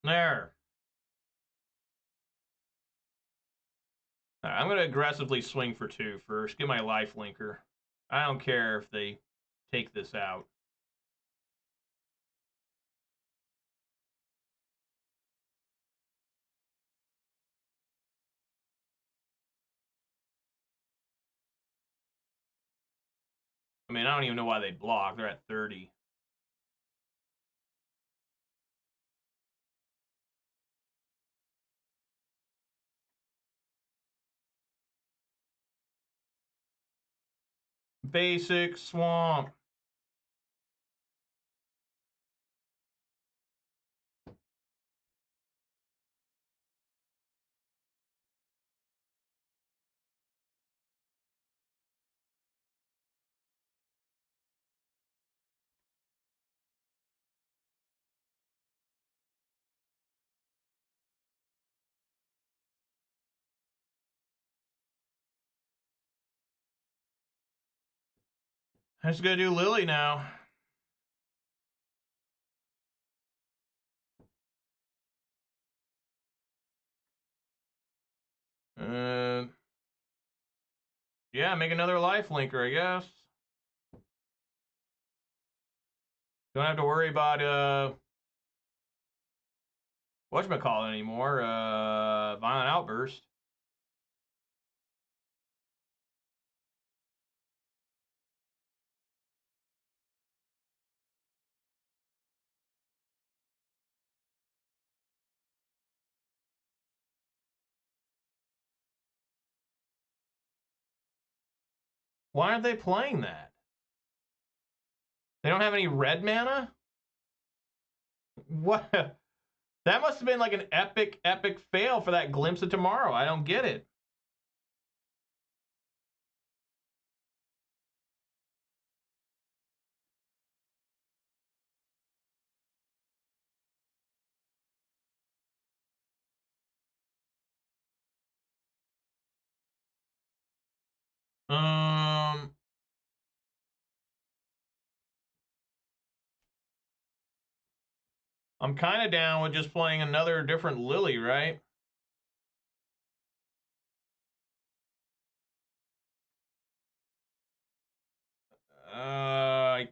There. I'm going to aggressively swing for 2 first. Get my life linker. I don't care if they take this out. I mean, I don't even know why they block. They're at 30. Basic swamp. I'm just going to do Lily now. Yeah, make another life linker, I guess. Don't have to worry about whatchamacallit anymore. Violent Outburst. Why aren't they playing that? They don't have any red mana? What? That must have been like an epic, epic fail for that Glimpse of Tomorrow. I don't get it. I'm kind of down with just playing another different Lily, right? Oh,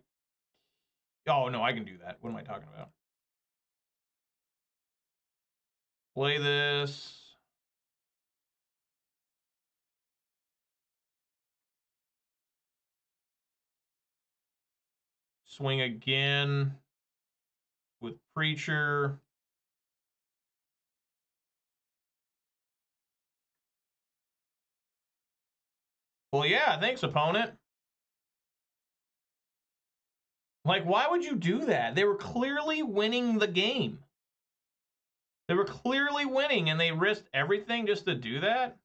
no, I can do that. What am I talking about? Play this. Swing again with Preacher. Well, yeah, thanks, opponent. Like, why would you do that? They were clearly winning the game. They were clearly winning, and they risked everything just to do that?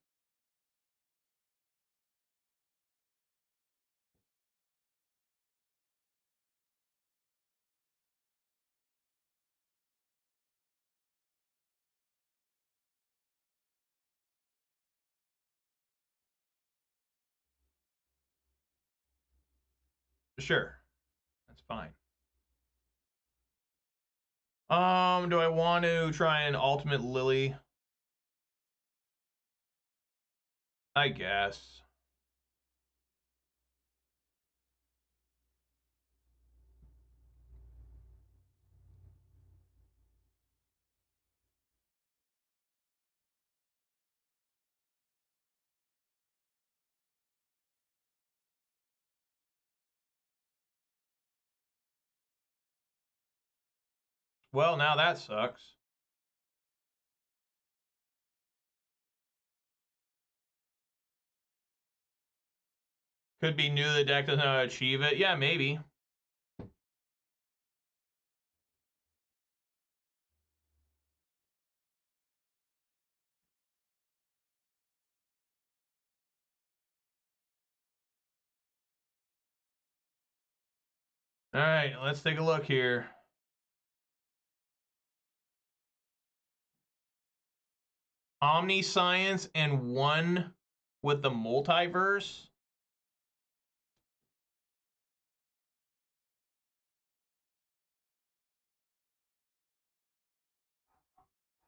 Sure. That's fine. Do I want to try an Ultimate Lily? I guess. Well, now that sucks. Could be new the deck doesn't know how to achieve it. Yeah, maybe. All right, let's take a look here. Omniscience and one with the multiverse.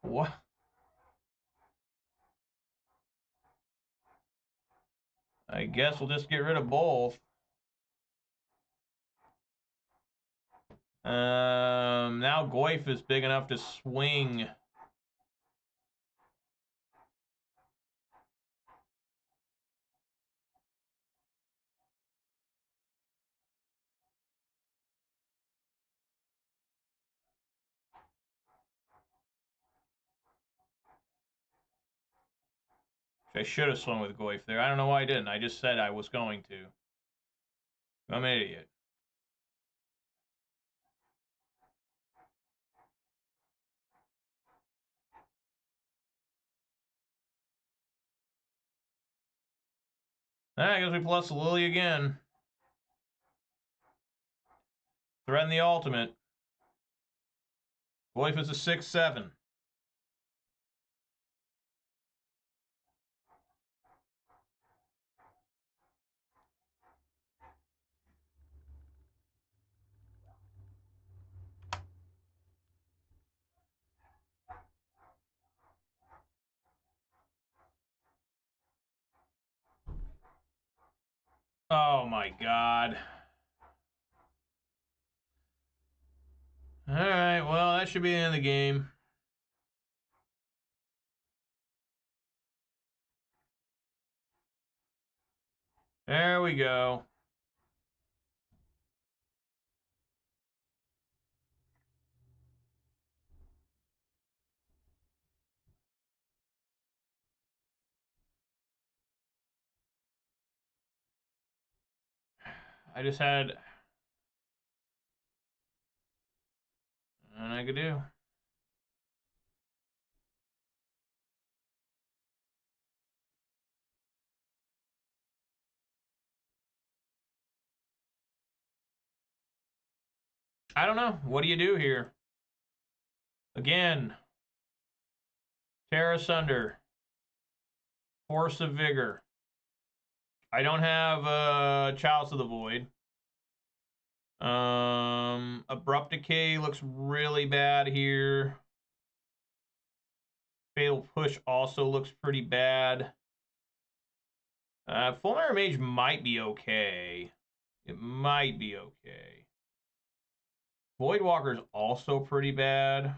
What? I guess we'll just get rid of both. Now Goyf is big enough to swing. I should have swung with Goyf there. I don't know why I didn't. I just said I was going to. I'm an idiot. I guess we plus Lily again. Threaten the ultimate. Goyf is a 6/7. Oh my god. Alright, well, that should be the end of the game. There we go. I just had... nothing I could do. I don't know. What do you do here? Again. Tear Asunder. Force of Vigor. I don't have Chalice of the Void. Abrupt Decay looks really bad here. Fatal Push also looks pretty bad. Fulminator Mage might be okay. It might be okay. Voidwalker is also pretty bad.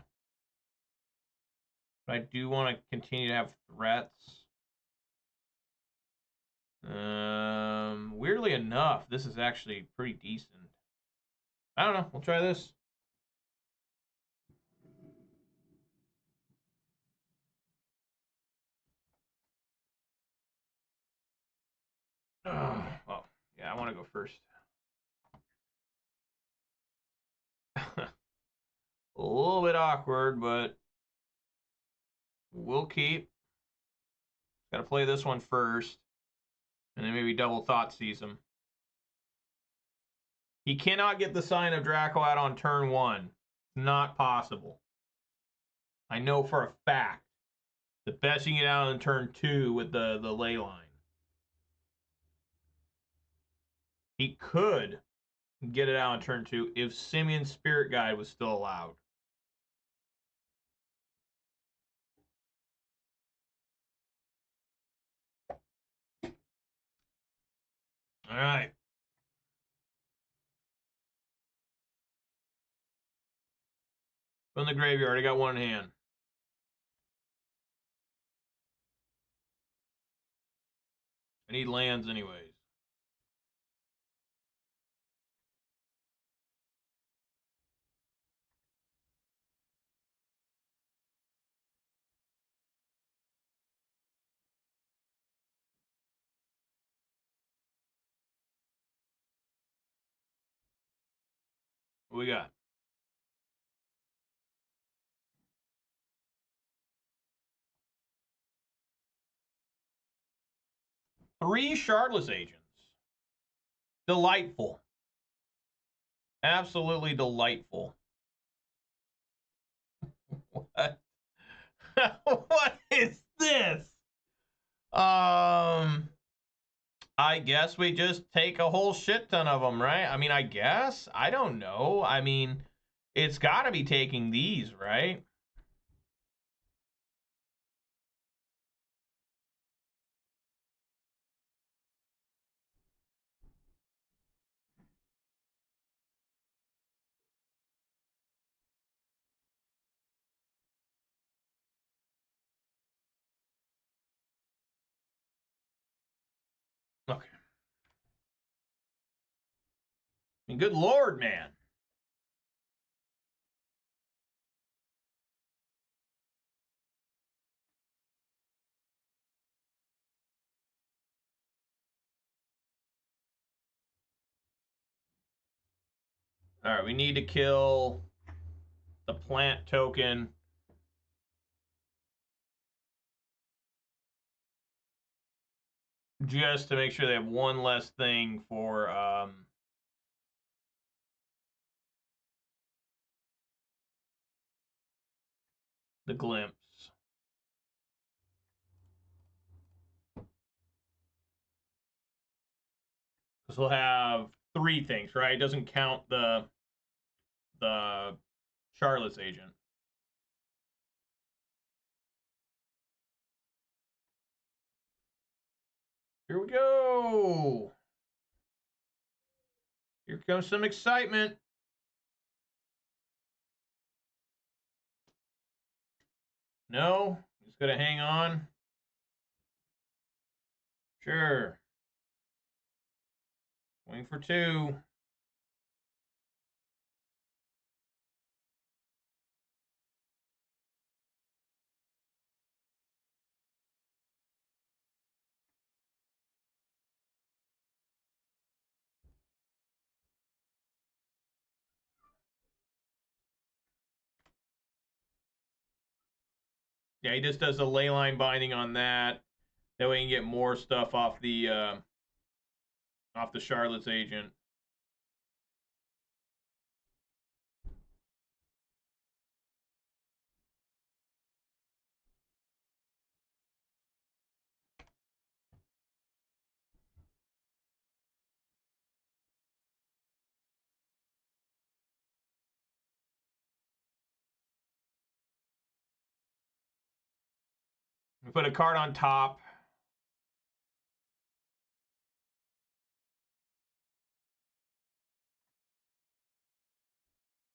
But I do want to continue to have threats. Weirdly enough, this is actually pretty decent. I don't know. We'll try this. Oh, yeah, I want to go first. A little bit awkward, but we'll keep. Got to play this one first, and then maybe double Thoughtseize him. He cannot get the Sign of Draco out on turn 1. Not possible. I know for a fact. The best you can get out on turn 2 with the ley line. He could get it out on turn 2 if Simeon's Spirit Guide was still allowed. All right. From the graveyard, I got one in hand. I need lands anyways. What we got? Three Shardless Agents. Delightful. Absolutely delightful. What? What is this? I guess we just take a whole shit ton of them, right? I mean, I guess. I don't know. I mean, it's got to be taking these, right? Okay. I mean, good lord, man. All right, we need to kill the plant token. Just to make sure they have one less thing for the glimpse. Because we'll have three things, right? It doesn't count the Shardless Agent. Here we go. Here comes some excitement. No, just gonna hang on. Sure. Swing for two. Yeah, he just does the leyline binding on that. That way he can get more stuff off the Charlotte's Agent. We put a card on top.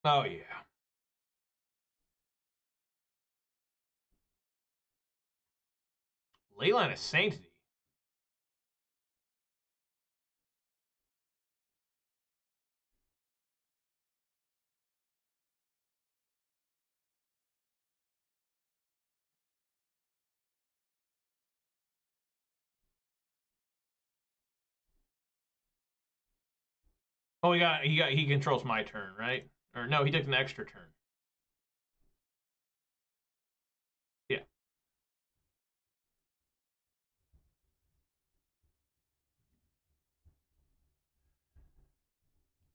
Oh, yeah. Leyline of Sanctity. Oh, he controls my turn, right? Or no, he takes an extra turn. Yeah.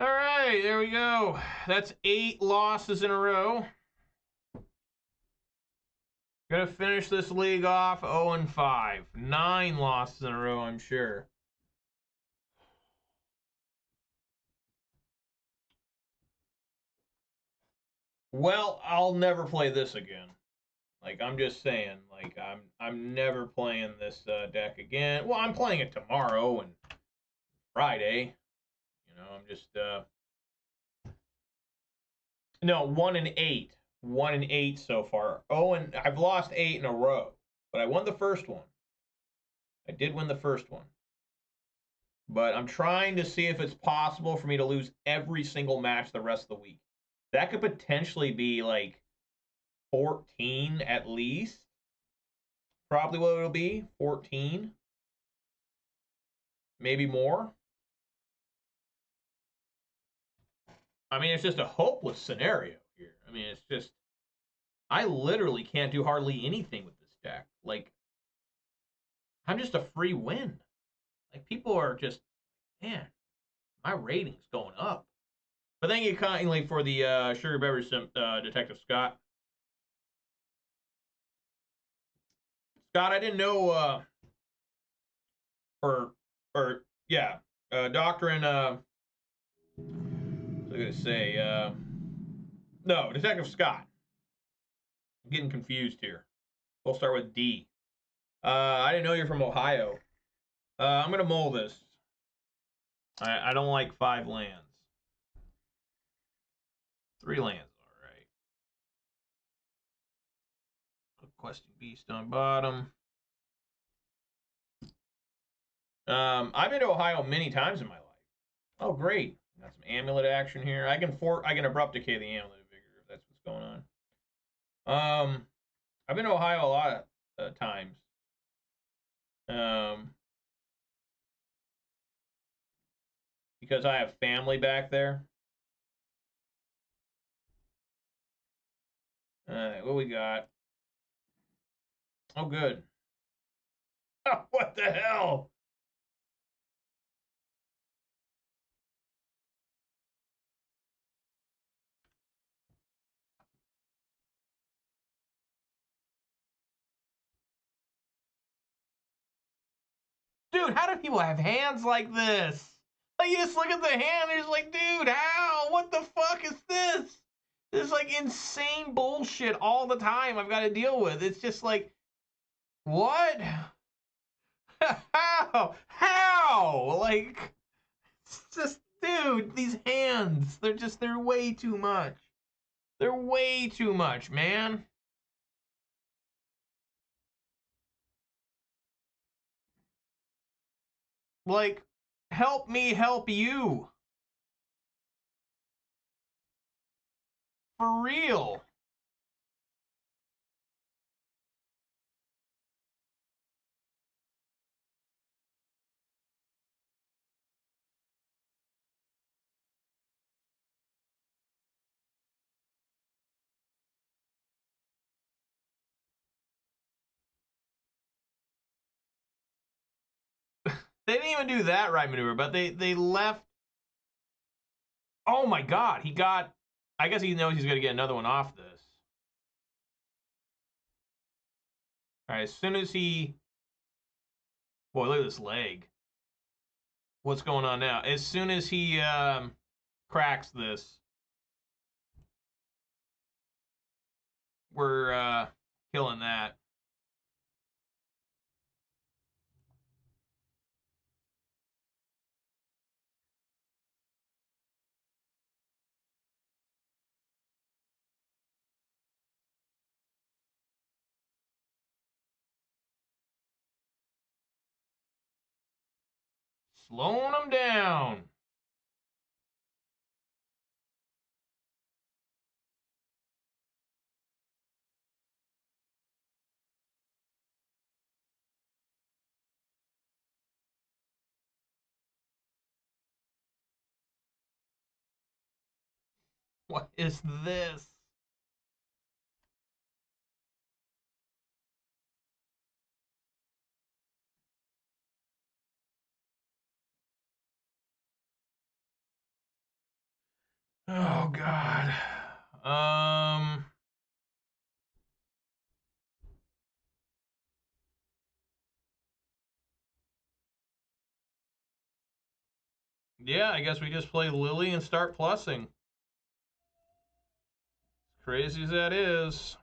All right, there we go. That's 8 losses in a row. Gonna finish this league off 0-5. 9 losses in a row, I'm sure. Well, I'll never play this again. Like, I'm just saying, like, I'm never playing this deck again. Well, I'm playing it tomorrow and Friday. You know, I'm just no, 1-8. 1-8 so far. Oh, and I've lost 8 in a row. But I won the first one. I did win the first one. But I'm trying to see if it's possible for me to lose every single match the rest of the week. That could potentially be like 14 at least. Probably what it'll be, 14. Maybe more. I mean, it's just a hopeless scenario here. I mean, it's just, I literally can't do hardly anything with this deck. Like, I'm just a free win. Like, people are just, man, my rating's going up. But thank you kindly for the Sugar Beverage Detective Scott. Scott, I didn't know, Doctrine, I was going to say, no, Detective Scott. I'm getting confused here. We'll start with D. I didn't know you're from Ohio. I'm going to mull this. I don't like 5 lands. 3 lands, all right. Questing Beast on bottom. I've been to Ohio many times in my life. Oh, great. Got some Amulet action here. I can Abrupt Decay the Amulet of Vigor if that's what's going on. I've been to Ohio a lot of times. Because I have family back there. What we got? Oh, good. What the hell? Dude, how do people have hands like this? Like, you just look at the hand and you're just like, dude, how? What the fuck is this? This is like insane bullshit all the time I've got to deal with. It's just like, what? How? How? Like, it's just, dude, these hands, they're way too much. They're way too much, man. Like, help me help you. For real. They didn't even do that right maneuver, but they left. Oh my god, he got. I guess he knows he's gonna get another one off this. All right, as soon as he. Boy, look at this leg. What's going on now? As soon as he cracks this, we're killing that. Slowing them down. What is this? Oh god. Yeah, I guess we just play Lily and start plussing. As crazy as that is.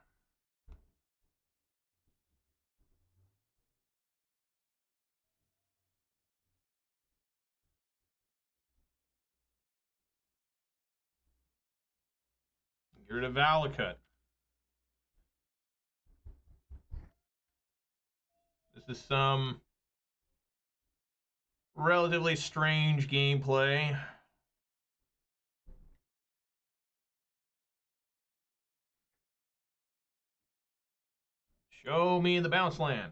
Get rid of Valakut. This is some relatively strange gameplay. Show me the bounce land.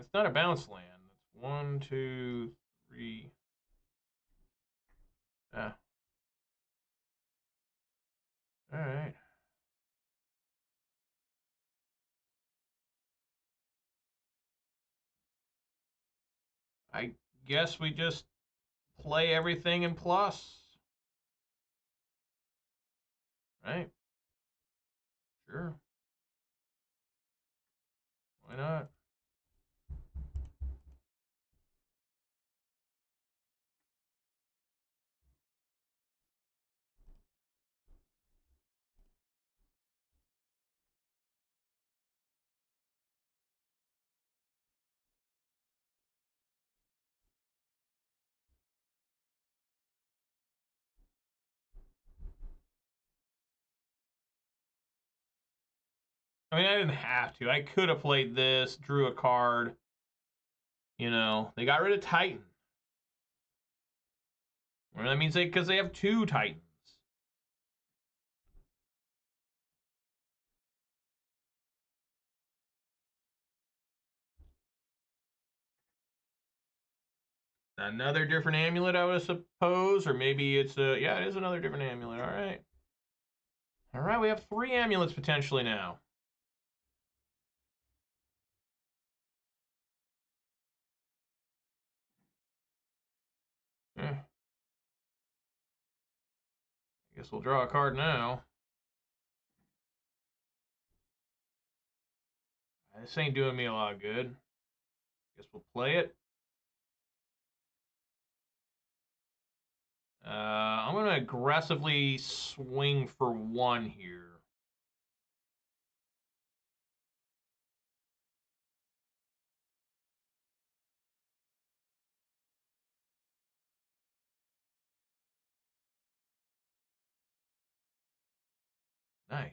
It's not a bounce land. It's 1, 2, 3. Ah. All right. I guess we just play everything in plus. Right? Sure. Why not? I mean, I didn't have to. I could have played this, drew a card. You know, they got rid of Titan. Well, that means because they have 2 Titans. Another different amulet, I would suppose, or maybe it's a yeah, it is another different amulet. All right, we have 3 amulets potentially now. I guess we'll draw a card now. This ain't doing me a lot of good. Guess we'll play it. I'm going to aggressively swing for 1 here. Nice.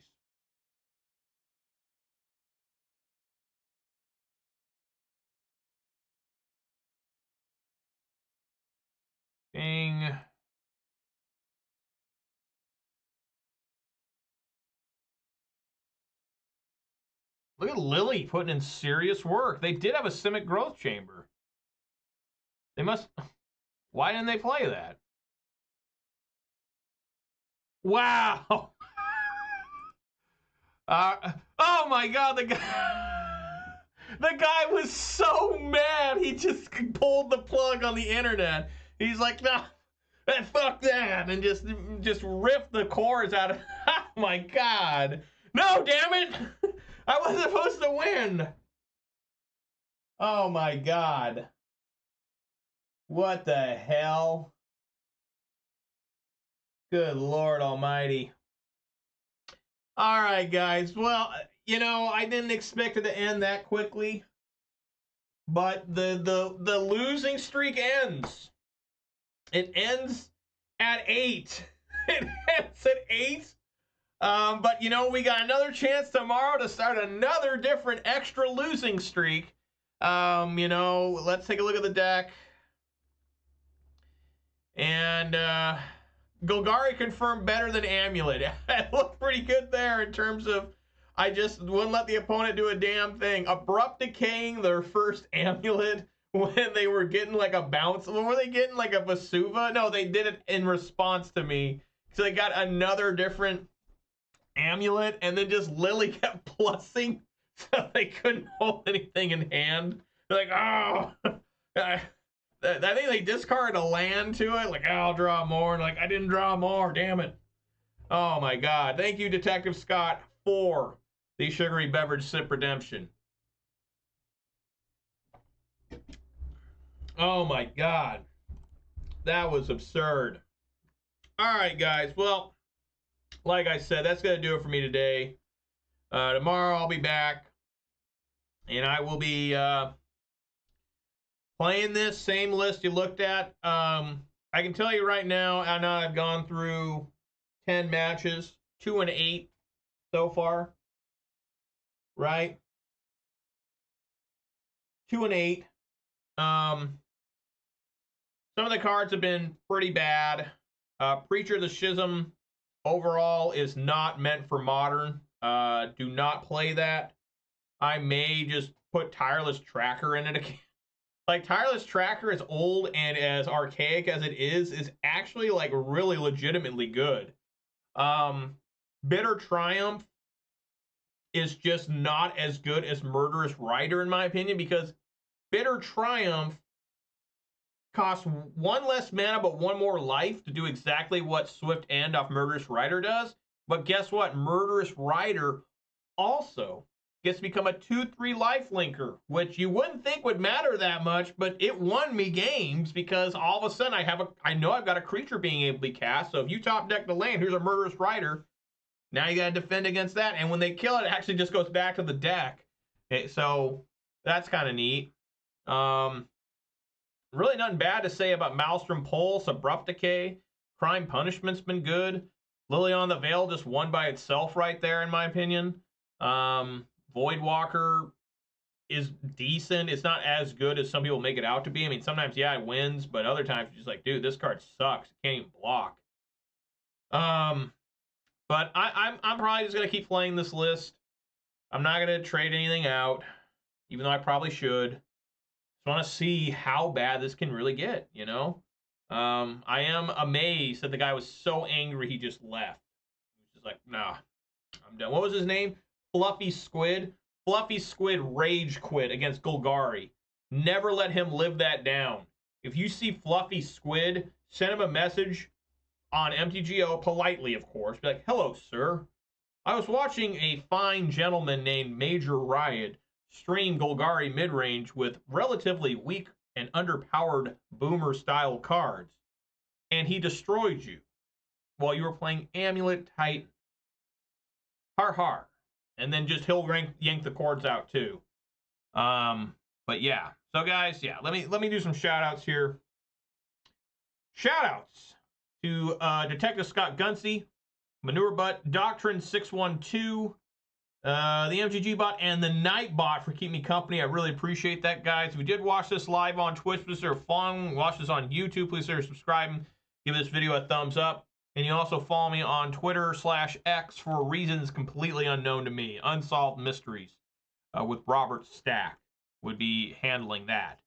Bing. Look at Lily putting in serious work. They did have a Simic Growth Chamber. They must... Why didn't they play that? Wow! Oh my God, the guy was so mad. He just pulled the plug on the internet. He's like, nah, fuck that, and just ripped the cords out of. Oh my God. No, damn it. I wasn't supposed to win. Oh my God. What the hell? Good Lord Almighty. All right, guys. Well, you know, I didn't expect it to end that quickly, but the losing streak ends. It ends at 8. It ends at 8. But you know, we got another chance tomorrow to start another different extra losing streak. You know, let's take a look at the deck. And Golgari confirmed better than Amulet. It looked pretty good there in terms of I just wouldn't let the opponent do a damn thing. Abrupt Decaying their first Amulet when they were getting like a bounce. Were they getting like a Vesuva? No, they did it in response to me. So they got another different Amulet, and then just Lily kept plussing so they couldn't hold anything in hand. They're like, oh. I think they discarded a land to it. Like, oh, I'll draw more. And like, I didn't draw more. Damn it. Oh, my God. Thank you, Detective Scott, for the sugary beverage sip redemption. Oh, my God. That was absurd. All right, guys. Well, like I said, that's going to do it for me today. Tomorrow I'll be back. And I will be playing this same list you looked at. I can tell you right now, I know I've gone through 10 matches, 2 and 8 so far, right? 2 and 8. Some of the cards have been pretty bad. Preacher of the Schism overall is not meant for Modern. Do not play that. I may just put Tireless Tracker in it again. Like, Tireless Tracker, as old and as archaic as it is actually, like, really legitimately good. Bitter Triumph is just not as good as Murderous Rider, in my opinion, because Bitter Triumph costs 1 less mana but 1 more life to do exactly what Swift End off Murderous Rider does. But guess what? Murderous Rider also gets to become a 2/3 life linker, which you wouldn't think would matter that much, but it won me games because all of a sudden I know I've got a creature being able to be cast. So if you top deck the land, here's a Murderous Rider. Now you got to defend against that, and when they kill it, it actually just goes back to the deck. Okay, so that's kind of neat. Really nothing bad to say about Maelstrom Pulse, Abrupt Decay. Crime Punishment's been good. Liliana the Veil just won by itself right there, in my opinion. Voidwalker is decent. It's not as good as some people make it out to be. I mean, sometimes, yeah, it wins, but other times you're just like, dude, this card sucks. It can't even block. But I'm probably just going to keep playing this list. I'm not going to trade anything out, even though I probably should. Just want to see how bad this can really get, you know? I am amazed that the guy was so angry he just left. He was just like, nah, I'm done. What was his name? Fluffy Squid. Fluffy Squid rage quit against Golgari. Never let him live that down. If you see Fluffy Squid, send him a message on MTGO, politely, of course. Be like, hello, sir. I was watching a fine gentleman named Major Riot stream Golgari Midrange with relatively weak and underpowered boomer-style cards, and he destroyed you while you were playing Amulet Titan. Har har. And then just he'll yank the cords out too. But yeah. So guys, yeah, let me do some shout outs here. Shout outs to Detective Scott Gunsey, Manure Butt, Doctrine 612, the MGG bot, and the Night bot for keeping me company. I really appreciate that, guys. If you did watch this live on Twitch, please consider following. Watch this on YouTube, please consider subscribing. Give this video a thumbs up. And you also follow me on Twitter/X for reasons completely unknown to me. Unsolved Mysteries with Robert Stack would be handling that.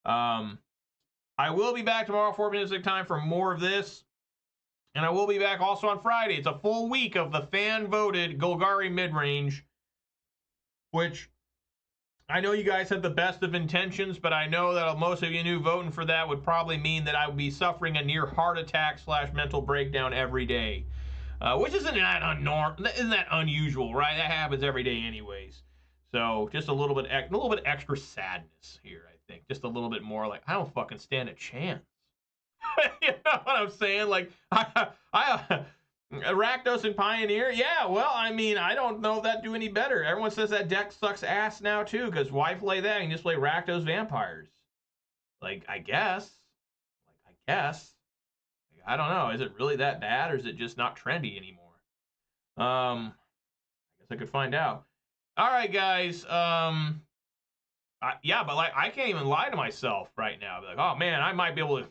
I will be back tomorrow, 4 Pacific time, for more of this. And I will be back also on Friday. It's a full week of the fan-voted Golgari Midrange, which I know you guys have the best of intentions, but I know that most of you knew voting for that would probably mean that I would be suffering a near heart attack / mental breakdown every day, which isn't that unusual, right? That happens every day anyways. So just a little bit extra sadness here, I think. Just a little bit more like, I don't fucking stand a chance. You know what I'm saying? Like, Rakdos and Pioneer, yeah, well, I mean, I don't know if that'd do any better. Everyone says that deck sucks ass now, too, because why play that? You can just play Rakdos Vampires. Like, I guess. I don't know. Is it really that bad, or is it just not trendy anymore? I guess I could find out. All right, guys. Yeah, but like, I can't even lie to myself right now. Be like, oh man, I might be able to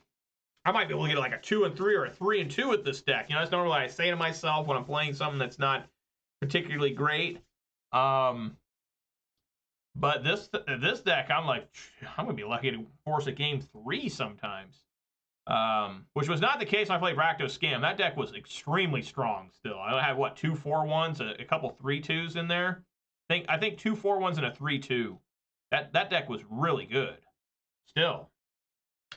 get like a 2-3 or a 3-2 with this deck. You know, that's normally what I say to myself when I'm playing something that's not particularly great. But this deck, I'm like, I'm gonna be lucky to force a game 3 sometimes. Which was not the case when I played Rakdos Scam. That deck was extremely strong still. I had, what, 2 4-1s, a couple 3-2s in there? I think 2 4-1s and a 3-2. That deck was really good. Still.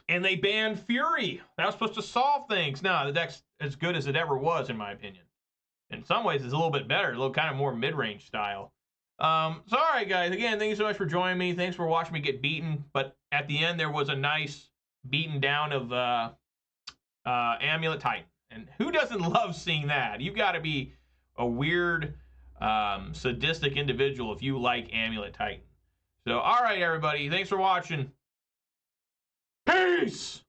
And they banned Fury. That was supposed to solve things. No, the deck's as good as it ever was, in my opinion. In some ways, it's a little bit better. A little kind of more mid-range style. So, all right, guys. Again, thank you so much for joining me. Thanks for watching me get beaten. But at the end, there was a nice beaten down of Amulet Titan. And who doesn't love seeing that? You've got to be a weird, sadistic individual if you like Amulet Titan. So, all right, everybody. Thanks for watching. Peace!